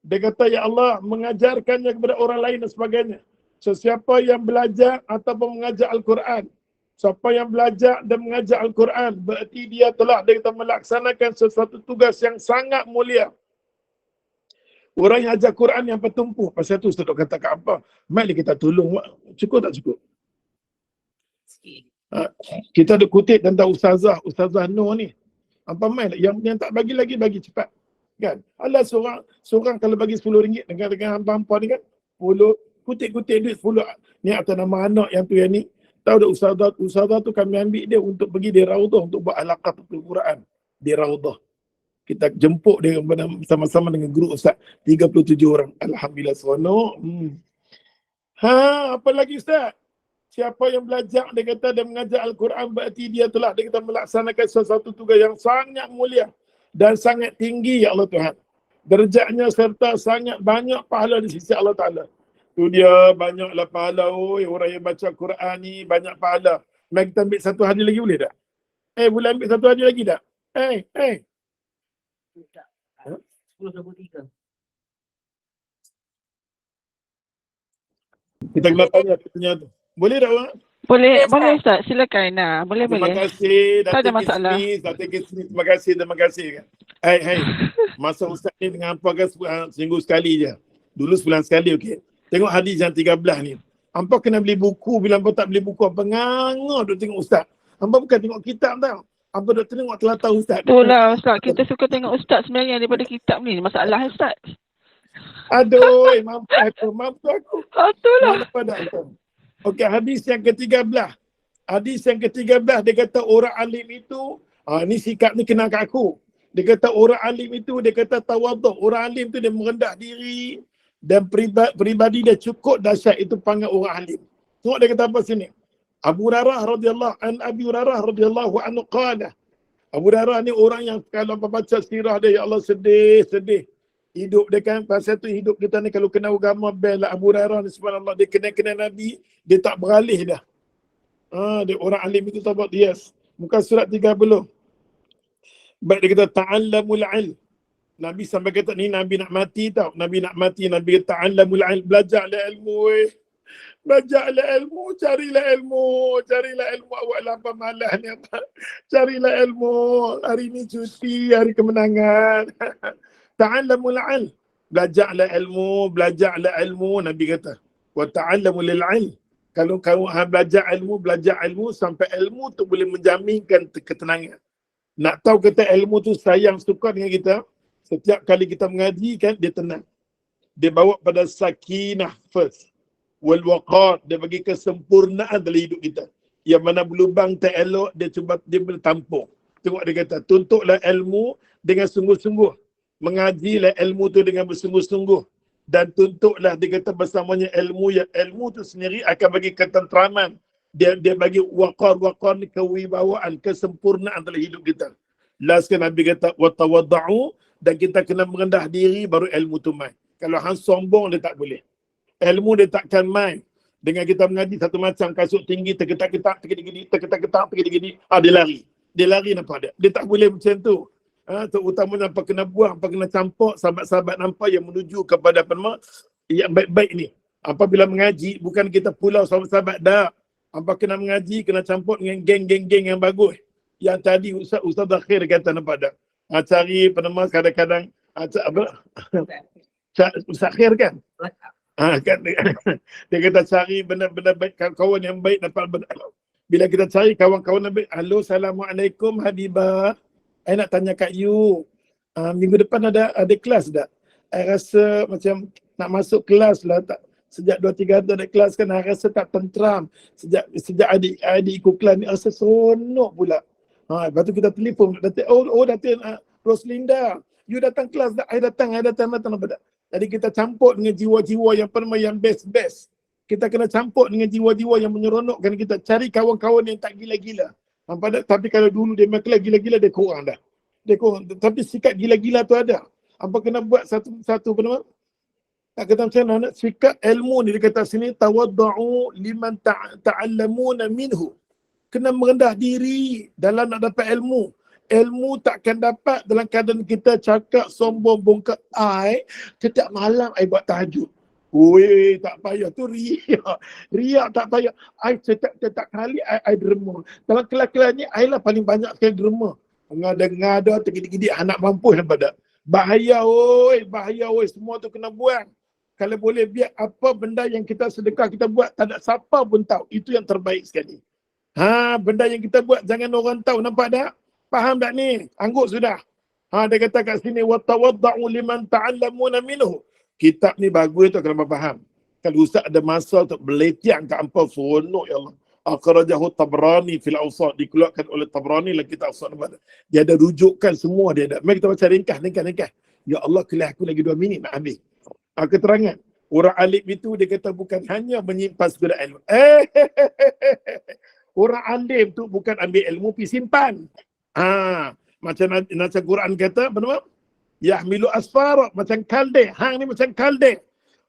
Dia kata, ya Allah, mengajarkannya kepada orang lain dan sebagainya. So, siapa yang belajar ataupun mengajar Al-Quran, siapa yang belajar dan mengajar Al-Quran, berarti dia telah melaksanakan sesuatu tugas yang sangat mulia. Orang yang ajar Quran yang bertumpu. Pasal tu Ustaz kata kat apa? Mari kita tolong. Cukup tak cukup? Kita ada kutip tentang Ustazah Nur ni. Apa main? Yang tak bagi lagi, bagi cepat. Kan? Allah seorang kalau bagi RM10 dengan hampa-hampa ni kan, 10 kutip-kutip duit 10 ni atas nama anak yang tu yang ni. Tahu dah ustazah tu kami ambil dia untuk pergi di Raudah untuk buat halaqah Quran di Raudah. Kita jemput dia sama-sama dengan guru Ustaz 37 orang. Alhamdulillah seronok. Apa lagi Ustaz? Siapa yang belajar dia kata dia mengajar Al-Quran berarti dia telah dia kata melaksanakan sesuatu tugas yang sangat mulia dan sangat tinggi ya Allah Tuhan. Derajatnya serta sangat banyak pahala di sisi Allah Ta'ala. Tu dia banyaklah pahala. Orang yang baca Quran ni banyak pahala. Mari kita ambil satu hadis lagi boleh tak? Boleh ambil satu hadis lagi tak? Tak. 10:23. Kita kena tanya tu. Boleh tak Wak? Boleh Ustaz, silakan. Boleh. Terima kasih Tak ada masalah. Datuk Kismis, terima kasih. Hai. Masa Ustaz ni dengan hampa kan seminggu sekali je. Dulu sebulan sekali, okey. Tengok hadis yang 13 ni. Hampa kena beli buku, bila hampa tak beli buku, hampa ngangor duk tengok Ustaz. Hampa bukan tengok kitab tau. Hampa duk tengok telatah Ustaz. Itulah Ustaz, kita suka tengok Ustaz sebenarnya daripada kitab ni. Masalah Ustaz. Aduh, mampu aku. Itulah. Okey, hadis yang ke-13. Hadis yang ke-13 dia kata orang alim itu, ni sikap ni kena kat aku. Dia kata orang alim itu, dia kata tawaduk. Orang alim tu dia merendah diri dan peribadi dia cukup dahsyat, itu panggil orang alim. Tengok dia kata apa sini. Abu Hurairah radhiyallahu anhu qala. Abu Hurairah ni orang yang kalau baca sirah dia, ya Allah sedih. Hidup dia kan, pasal tu hidup kita ni kalau kena agama bel Abu Hurairah ni subhanallah, dia kena Nabi, dia tak beralih dah. Dia orang alim itu tabat, yes. Muka surat 30. Baik dia kata ta'allamul ilm. Nabi sampai kata ni Nabi nak mati tau. Nabi kata ta'allamul ilm, belajarlah ilmu weh. Belajarlah ilmu, carilah ilmu, awak lapar malas ni apa. Carilah ilmu, hari ni cuti, hari kemenangan. Ta'allamul ilm, belajarlah ilmu, Nabi kata. Wa ta'allamul ilm. Kalau kamu belajar ilmu sampai ilmu tu boleh menjaminkan ketenangan. Nak tahu kata ilmu tu sayang suka dengan kita, setiap kali kita mengaji kan dia tenang. Dia bawa pada sakinah first. Wal waqar, dia bagi kesempurnaan dalam hidup kita. Yang mana berlubang tak elok, dia boleh tampung. Tengok dia kata, tuntutlah ilmu dengan sungguh-sungguh. Mengajilah ilmu tu dengan bersungguh-sungguh. Dan tuntutlah, dia kata bersamanya ilmu tu sendiri akan bagi ketenteraman. Dia bagi waqar ni kewibawaan, kesempurnaan dalam hidup kita. Last kan Nabi kata watawadda'u, dan kita kena merendah diri baru ilmu tu main. Kalau hang sombong dia tak boleh. Ilmu dia takkan main. Dengan kita mengaji satu macam kasut tinggi terketak-ketak dia lari nampak dia. Dia tak boleh macam tu. Terutamanya apa kena buang, apa kena campak sahabat-sahabat nampak yang menuju kepada yang baik-baik ni. Apabila mengaji, bukan kita pulau sahabat-sahabat dah. Apa kena mengaji, kena campur dengan geng-geng yang bagus. Yang tadi Ustaz Akhir kata nampak tak? Cari penemas kadang-kadang Ustaz Akhir kan? Kan dia kata cari benda-benda baik, kawan yang baik dapat benda. Bila kita cari kawan-kawan yang baik, halo, Assalamualaikum Habibah. I nak tanya kat you, minggu depan ada kelas tak? I rasa macam nak masuk kelas lah. Tak, sejak 2-3 hari ada kelas kan, I rasa tak tentram. Sejak adik ikut kelas ni, rasa seronok pula. Lepas tu kita telefon, Datin, Datin Roslinda, you datang kelas tak? I datang. Jadi kita campur dengan jiwa-jiwa yang best. Kita kena campur dengan jiwa-jiwa yang menyeronokkan kita. Cari kawan-kawan yang tak gila-gila. Tapi kalau dulu dia main kelas gila-gila, dia kurang dah. Tapi sikap gila-gila tu ada. Apa kena buat satu apa? Tak kata macam mana? Sikap ilmu ni dia kata sini, tawadda'u liman ta'allamuna minhu. Kena merendah diri dalam nak dapat ilmu. Ilmu takkan dapat dalam keadaan kita cakap sombong bongkak. Setiap malam I buat tahajud. Weh, tak payah tu riak. Riak tak payah. I setiap kali I derma. Dalam kelas-kelas ni I lah paling banyak sekali derma. Ngada-ngada tergidik-gidik anak mampus nampak tak? Bahaya oi, semua tu kena buang. Kalau boleh biar apa benda yang kita sedekah kita buat tak ada siapa pun tahu. Itu yang terbaik sekali. Benda yang kita buat jangan orang tahu, nampak tak? Faham tak ni? Angguk sudah. Dia kata kat sini wa tawadda'u liman ta'allamuna minhu. Kitab ni bagus tu kalau faham. Kalau ustaz ada masa untuk beletiang kat hangpa, seronok ya Allah. Akhrajahu Tabrani fil Awsat, dikeluarkan oleh Tabrani dalam kitab Awsat. Dia ada rujukan semua dia ada. Mari kita baca ringkas. Ya Allah, kelas aku lagi 2 minit nak habis. Keterangan. Orang alim itu dia kata bukan hanya menyimpan sekadar ilmu. Orang alim tu bukan ambil ilmu pergi simpan. Macam Quran kata, apa nama? Yahmilu asfara, macam kalde. Hang ni macam kalde.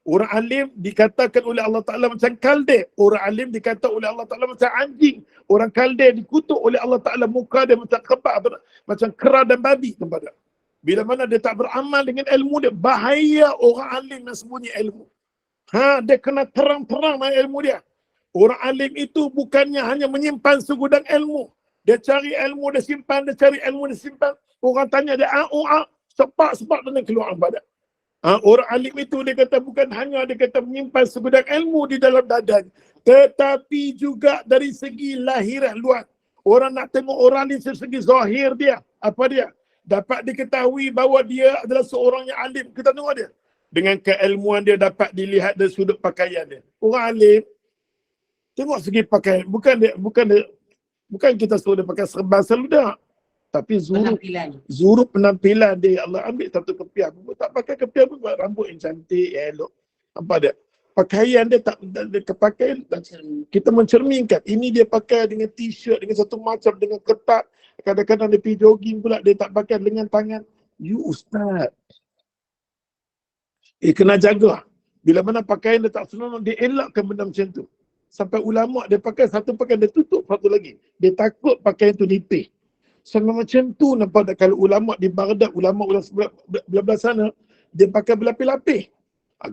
Orang alim dikatakan oleh Allah Ta'ala macam kalde. Orang alim dikata oleh Allah Ta'ala macam anjing. Orang kalde dikutuk oleh Allah Ta'ala, muka dia macam kebab, macam kera dan babi. Tempat. Bila mana dia tak beramal dengan ilmu dia, bahaya orang alim yang sembunyi ilmu. Dia kena terang-terang dengan ilmu dia. Orang alim itu bukannya hanya menyimpan segudang ilmu. Dia cari ilmu, dia simpan, dia cari ilmu, dia simpan. Orang tanya dia, sepak dan keluar badan. Orang alim itu dia kata bukan hanya dia kata menyimpan segudang ilmu di dalam dadanya, tetapi juga dari segi lahiran luar. Orang nak tengok orang ni dari segi zahir dia. Apa dia? Dapat diketahui bahawa dia adalah seorang yang alim. Kita tengok dia. Dengan keilmuan dia dapat dilihat dari sudut pakaian dia. Orang alim, tengok segi pakaian. Bukan kita suruh dia pakai serban seludak. Tapi zurub penampilan dia. Allah ambil satu kepiah. Tak pakai kepiah pun buat rambut yang cantik, elok. Apa dia? Pakaian dia tak pakaian. Kita mencerminkan. Ini dia pakai dengan t-shirt, dengan satu macam, dengan ketat. Kadang-kadang dia pergi jogging pula, dia tak pakai dengan tangan. You ustaz. Kena jaga. Bila mana pakaian dia tak senonoh, dia elakkan benda macam tu. Sampai ulama dia pakai satu pakaian, dia tutup satu lagi. Dia takut pakaian tu nipis. Sama macam tu nampak tak kalau ulama di Baghdad, ulama belah sana, dia pakai berlapis-lapis.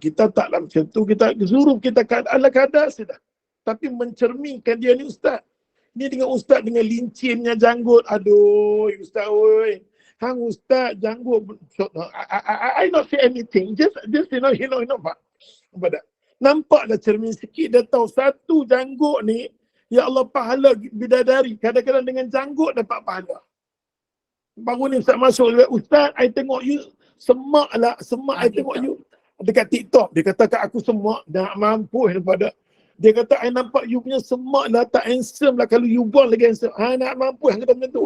Kita taklah macam tu, kita suruh kita keadaan sudah. Tapi mencerminkan dia ni ustaz. Ni dengan ustaz dengan lincinnya janggut. Aduh, ustaz oi. Hang ustaz janggut. I not say anything. Just you know Pak. Nampaklah cermin sikit, dia tahu satu janggut ni, ya Allah, pahala bidadari. Kadang-kadang dengan janggut dapat pahala. Baru ni ustaz masuk, ustaz, I tengok you semak I tengok you dekat TikTok. Dia kata kat aku semak, dah mampu daripada. Dia kata, I nampak you punya semak lah, tak handsome lah. Kalau you buang lagi handsome. Nak mampu yang kata macam tu.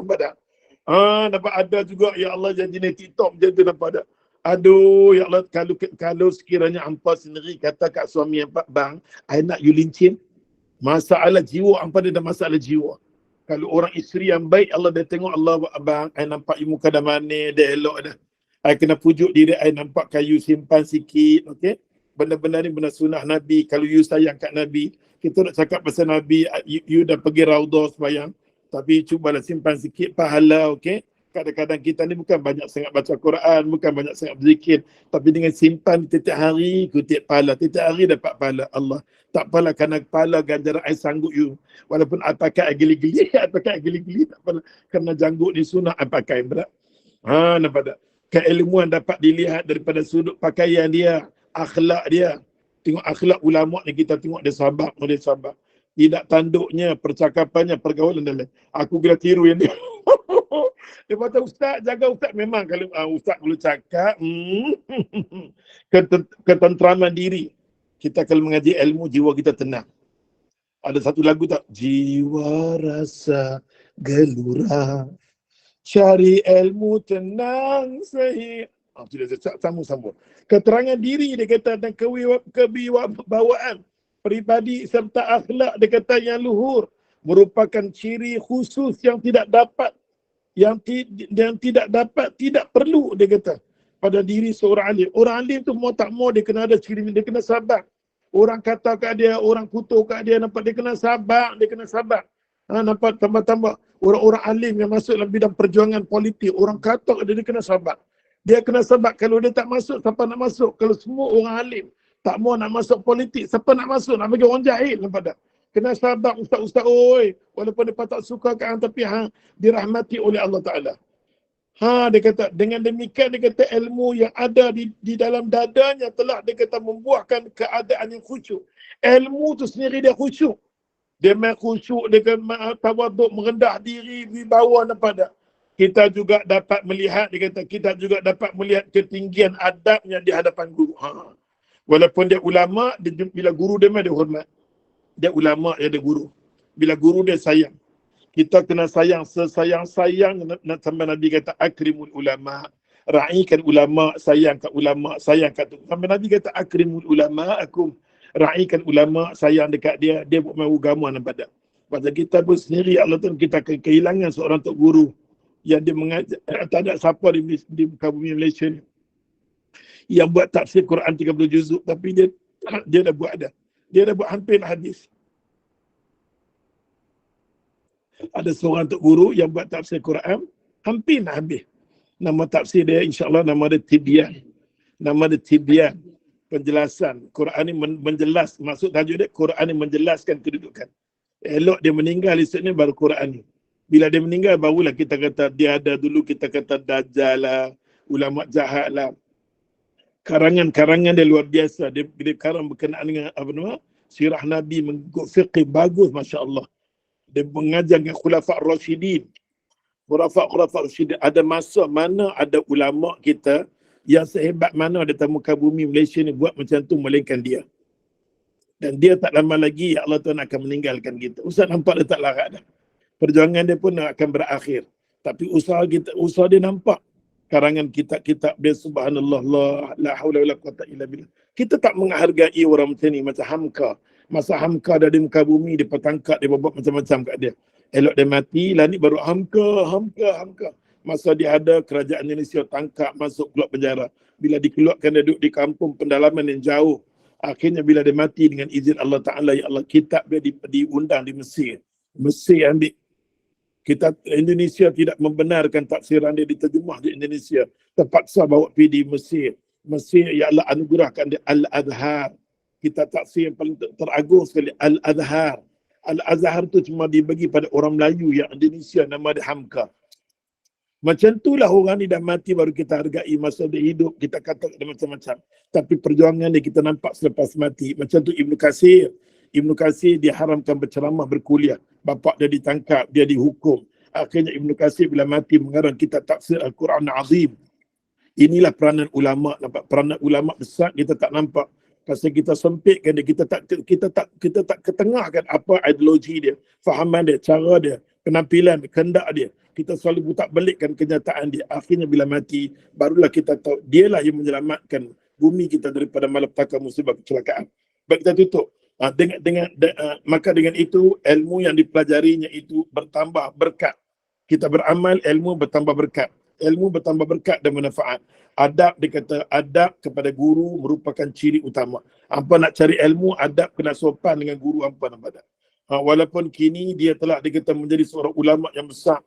Dapat ada juga, ya Allah, janji ni TikTok macam tu nampak tak. Aduh, ya Allah, kalau sekiranya hampa sendiri kata kat suami hampa, bang, I nak you lincin. Masalah jiwa, hampa dia ada masalah jiwa. Kalau orang isteri yang baik, Allah dia tengok, Allah, bang, I nampak you muka dah manis, dia elok dah. I kena pujuk diri, I nampak kayu simpan sikit, okey? Benda-benda ni benda sunnah Nabi. Kalau you sayang kat Nabi, kita nak cakap pasal Nabi, you dah pergi Raudah sembahyang, tapi cubalah simpan sikit pahala, okey? Kadang-kadang kita ni bukan banyak sangat baca Quran, bukan banyak sangat berzikir, tapi dengan simpan setiap hari kutip pahala, setiap hari dapat pahala. Allah tak apalah, kerana pahala ganjaran I sanggup you. Walaupun I pakai geli-geli, I pakai geli-geli tak apalah. Kerana janggut ni sunnah I pakai berat. Nampak tak? Keilmuan dapat dilihat daripada sudut pakaian dia, akhlak dia. Tengok akhlak ulama ni, kita tengok dia sabar, dia sabar. Tidak tanduknya, percakapannya, pergaulan dan lain. Aku kena tiru yang dia. Dia kata, Ustaz, jaga Ustaz. Memang kalau Ustaz perlu cakap, ketenteraman diri. Kita kalau mengaji ilmu, jiwa kita tenang. Ada satu lagu tak? Jiwa rasa gelora, cari ilmu tenang sahih. Sudah sambung-sambung. Keterangan diri dia kata, dan kewibawaan peribadi serta akhlak dia kata yang luhur merupakan ciri khusus yang tidak dapat tidak perlu dia kata pada diri seorang alim. Orang alim tu mau tak mau dia kena ada ciri, dia kena sabar. Orang kata kat dia, orang kutuk kat dia, nampak dia kena sabar, nampak tambah-tambah orang-orang alim yang masuk dalam bidang perjuangan politik, orang kata kat dia, dia kena sabar. Dia kena sabar. Kalau dia tak masuk, siapa nak masuk? Kalau semua orang alim tak mau nak masuk politik, siapa nak masuk? Nak bagi orang jahil, nampak tak? Kena sabar ustaz-ustaz, oi. Walaupun dia tak suka kan, tapi dirahmati oleh Allah Ta'ala. Dia kata, dengan demikian dia kata ilmu yang ada di dalam dadanya telah dia kata membuahkan keadaan yang khusyuk. Ilmu tu sendiri dia khusyuk. Dia main khusyuk, dia kena tawaduk, merendah diri, wibawa, nampak tak? Kita juga dapat melihat, dia kata, kita juga dapat melihat ketinggian adabnya di hadapan guru. Walaupun dia ulama, bila guru dia dia hormat. Dia ulama, dia ada guru. Bila guru dia sayang. Kita kena sayang, sesayang-sayang sampai Nabi kata akrimul ulama. Ra'ikan ulama, sayang kat ulama, sayang kat tu. Sampai Nabi kata akrimul ulama, aku ra'ikan ulama, sayang dekat dia, dia buat mahu agama, nampak tak? Pasal kita pun sendiri, Allah tu kita kehilangan seorang tok guru yang dia mengajar, tak ada siapa di muka bumi Malaysia ni yang buat tafsir Quran 30 juzuk, tapi dia dah buat dah. Dia dah buat hampir hadis. Ada seorang tok guru yang buat tafsir Quran hampir nak habis. Nama tafsir dia insya-Allah nama dia Tibyan. Nama dia Tibyan. Penjelasan Quran ni menjelas, maksud tajuk dia Quran ni menjelaskan kedudukan. Elok dia meninggal esoknya baru Quran ni. Bila dia meninggal barulah kita kata dia ada, dulu kita kata dajjal lah, ulama jahat lah. Karangan-karangan dia luar biasa. Dia karang berkenaan dengan apa nama? Sirah Nabi, mengikut fiqh bagus, masya-Allah. Dia mengajar dengan khulafa' Rasyidin. Khulafa' Rasyidin. Ada masa mana ada ulama kita yang sehebat mana di muka bumi Malaysia ni buat macam tu, melainkan dia. Dan dia tak lama lagi ya Allah Tuhan akan meninggalkan kita. Ustaz nampak dia tak larat dah. Perjuangan dia pun akan berakhir. Tapi usaha dia nampak. Karangan kitab-kitab dia, subhanallah, la haula wala quwata illa billah. Kita tak menghargai orang macam ni, macam Hamka. Masa Hamka dah di muka bumi, dia petangkap, dia buat macam-macam kat dia. Elok dia mati, lah ni baru Hamka. Masa dia ada, kerajaan Indonesia tangkap, masuk keluar penjara. Bila dikeluarkan, dia duduk di kampung pendalaman yang jauh. Akhirnya bila dia mati dengan izin Allah Ta'ala, ya Allah, kitab dia diundang di Mesir. Mesir ambil. Kita Indonesia tidak membenarkan tafsiran dia diterjemah di Indonesia. Terpaksa bawa pergi di Mesir. Mesir, ya Allah, anugerahkan dia Al-Azhar. Kita tafsir yang paling teragung sekali, Al-Azhar. Al-Azhar tu cuma dibagi pada orang Melayu yang Indonesia, nama dia Hamka. Macam itulah orang ni dah mati baru kita hargai. Masa dia hidup, kita kata dia macam-macam. Tapi perjuangan dia kita nampak selepas mati. Macam tu Ibnu Katsir. Ibnu Katsir diharamkan berceramah, berkuliah. Bapak dia ditangkap, dia dihukum. Akhirnya Ibnu Katsir bila mati mengarang kitab tafsir Al-Quran Azim. Inilah peranan ulama, nampak peranan ulama besar kita tak nampak. Pasal kita sempitkan dia, kita tak ketengahkan apa ideologi dia, fahaman dia, cara dia, penampilan, kehendak dia. Kita selalu butak belikkan kenyataan dia. Akhirnya bila mati, barulah kita tahu dialah yang menyelamatkan bumi kita daripada malapetaka musibah kecelakaan. Baik, kita tutup. Maka dengan itu ilmu yang dipelajarinya itu bertambah berkat. Kita beramal, ilmu bertambah berkat. Ilmu bertambah berkat dan manfaat. Adab, dia kata adab kepada guru merupakan ciri utama. Hampa nak cari ilmu, adab kena sopan dengan guru hampa, nampak tak? Walaupun kini dia telah dikata menjadi seorang ulama yang besar,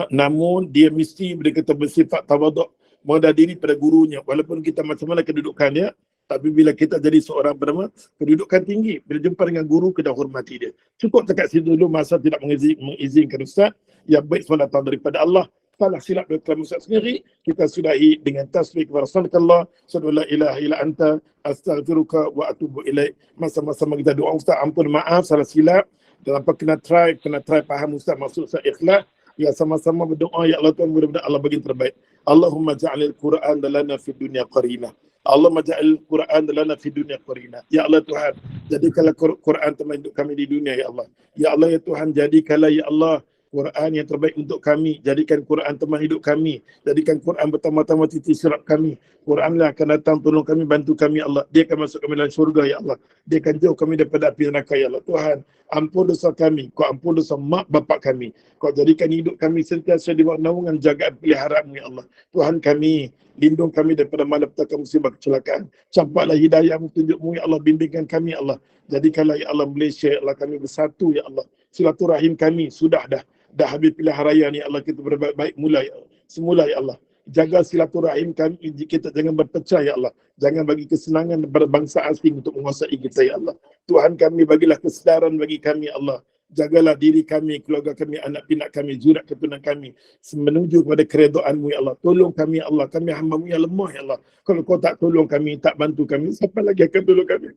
Namun dia mesti berkata bersifat tawaduk, merendah diri pada gurunya. Walaupun kita macam mana kedudukannya, tapi bila kita jadi seorang bernama kedudukan tinggi, bila jumpa dengan guru, kita hormati dia. Cukup dekat situ dulu, masa tidak mengizinkan Ustaz. Yang baik semua datang daripada Allah. Salah silap dari kalam Ustaz sendiri, kita sudahi dengan tasbih kepada Rasulullah sallallahu la ilaha illa anta astaghfiruka wa atubu ilaik. Masa-masa kita doa, Ustaz ampun maaf salah silap. Dan apa kena try faham Ustaz maksud Ustaz ikhlas. Ya, sama-sama berdoa, ya Allah Tuhan, mudah-mudahan Allah bagi terbaik. Allahumma ja'alil Quran lana fid dunya qarinah. Allahumma ja'alil Quran lana fid dunya qarinah. Ya Allah Tuhan, jadikanlah Quran teman hidup kami di dunia, ya Allah. Ya Allah ya Tuhan, jadikanlah ya Allah Quran yang terbaik untuk kami. Jadikan Quran teman hidup kami. Jadikan Quran pertama-tama titik sirap kami. Quranlah akan datang tolong kami, bantu kami, ya Allah. Dia akan masuk kami dalam syurga, ya Allah. Dia akan jauh kami daripada api neraka, ya Allah. Tuhan, ampun dosa kami. Kau ampun dosa mak bapak kami. Kau jadikan hidup kami sentiasa di bawah naungan jagaan peliharaanmu, ya Allah. Tuhan kami, lindung kami daripada malapetaka musibah kecelakaan. Campaklah hidayahmu, tunjukmu, ya Allah. Bimbingkan kami, ya Allah. Jadikanlah, ya Allah, Malaysia, ya Allah, kami bersatu, ya Allah. Silaturahim kami sudah dah habis pilihan raya ni, Allah, kita berbaik mulai semula, ya Allah. Jaga silaturahim kami, kita jangan berpecah, ya Allah. Jangan bagi kesenangan berbangsa asing untuk menguasai kita, ya Allah. Tuhan kami, bagilah kesedaran bagi kami, ya Allah. Jagalah diri kami, keluarga kami, anak pinak kami, jurat keturunan kami menuju kepada keredoanmu, ya Allah. Tolong kami, ya Allah. Kami hamba-Mu yang lemah, ya Allah. Kalau Kau tak tolong kami, tak bantu kami, siapa lagi akan tolong kami?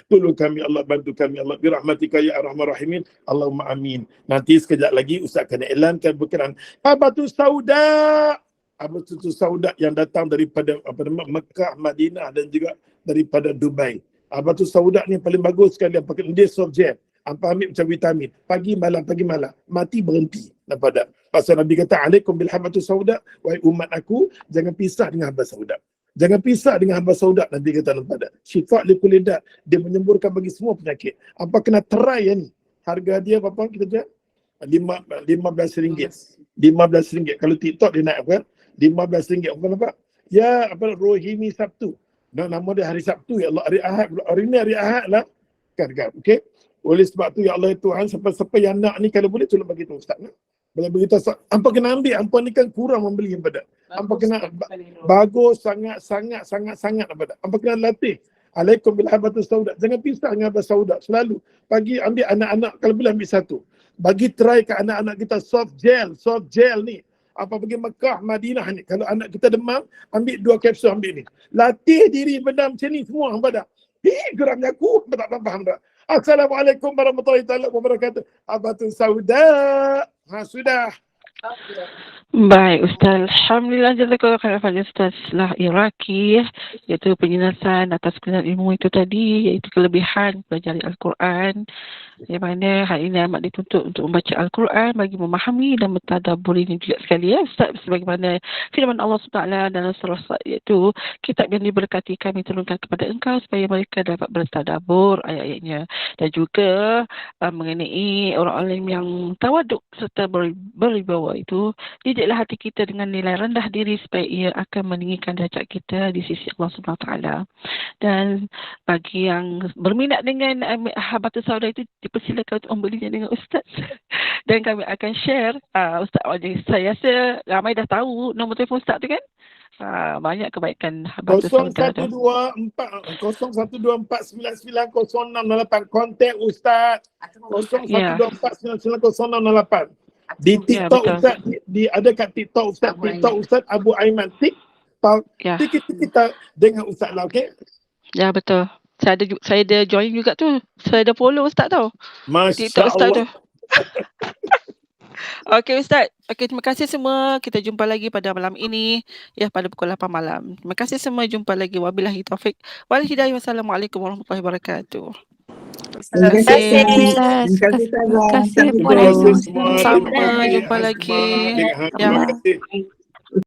Tolong kami, Allah. Bantu kami, Allah. Birahmatika ya arhamar rahimin. Allahumma amin. Nanti sekejap lagi Ustaz akan elankan berkenaan Habatus Sauda. Habatus Sauda yang datang daripada Mekah, Madinah dan juga daripada Dubai. Habatus Sauda ni paling bagus sekali. Dia soft gel. Hampa ambil macam vitamin. Pagi malam. Mati berhenti. Nampak tak? Pasal Nabi kata, alaikum bil habatus sauda. Wahai umat aku, jangan pisah dengan haba sauda. Jangan pisah dengan haba sauda. Nabi kata, nampak tak? Syifa' li kulli da'. Dia menyembuhkan bagi semua penyakit. Hampa kena try ni. Harga dia berapa kita jual? RM15. RM15. Kalau TikTok dia naik apa? RM15. Apa nampak? Ya, apa Rohini Sabtu. Nama dia hari Sabtu, ya Allah. Hari Ahad. Hari ni hari Ahad lah. Kan. Okey. Oleh sebab tu, ya Allah Tuhan, siapa-siapa yang nak ni, kalau boleh tolong bagi tahu Ustaz. Bila beritahu, hampa kena ambil. Hampa ni kan kurang membeli daripada. Hampa kena bagus sangat nampak tak? Hampa kena latih. Alaikum bil habatus sauda. Jangan pisah dengan habatus sauda. Selalu pagi ambil anak-anak, kalau boleh ambil satu. Bagi try ke anak-anak kita soft gel ni. Apa pergi Mekah, Madinah ni. Kalau anak kita demam, ambil 2 kapsul, ambil ni. Latih diri benda macam ni semua, hampa dah. Geramnya aku, hampa tak faham tak? Assalamualaikum warahmatullahi wabarakatuh. Habatus Sauda. Sudah. Baik Ustaz, Alhamdulillah, jazakallah khairan kepada Ustaz Lah Iraqi, iaitu penjelasan atas kebenaran ilmu itu tadi, iaitu kelebihan pelajari Al-Quran, di mana hari ini amat dituntut untuk membaca Al-Quran bagi memahami dan mentadabburinya juga sekali, ya Ustaz. Sebagaimana firman Allah SWT dalam surah Sad, iaitu kitab yang diberkati kami turunkan kepada engkau supaya mereka dapat bertadabbur ayat-ayatnya, dan juga mengenai orang alim yang tawaduk serta berwibawa itu, didiklah hati kita dengan nilai rendah diri supaya ia akan meninggikan derajat kita di sisi Allah SWT. Dan bagi yang berminat dengan Habatus Sauda itu, dipersilakan untuk membelinya dengan Ustaz. Dan kami akan share Ustaz wajib. Saya rasa ramai dah tahu nombor telefon Ustaz tu kan? Banyak kebaikan Habatus Sauda tu. 0124990608. Kontak Ustaz. 0124990608. Di TikTok, ya, Ustaz, ada kat TikTok Ustaz, Ustaz Abu Aiman. TikTok, ya. Kita dengan Ustaz lah, okey? Ya, betul. Saya ada join juga tu. Saya ada follow Ustaz tau. Masya TikTok Ustaz Allah. Tu. Okey Ustaz. Okey, terima kasih semua. Kita jumpa lagi pada malam ini, ya, pada pukul 8 malam. Terima kasih semua. Jumpa lagi. Wabillahi taufik wal hidayah. Wassalamualaikum warahmatullahi wabarakatuh. Terima kasih. Terima kasih. Jumpa lagi. Ya.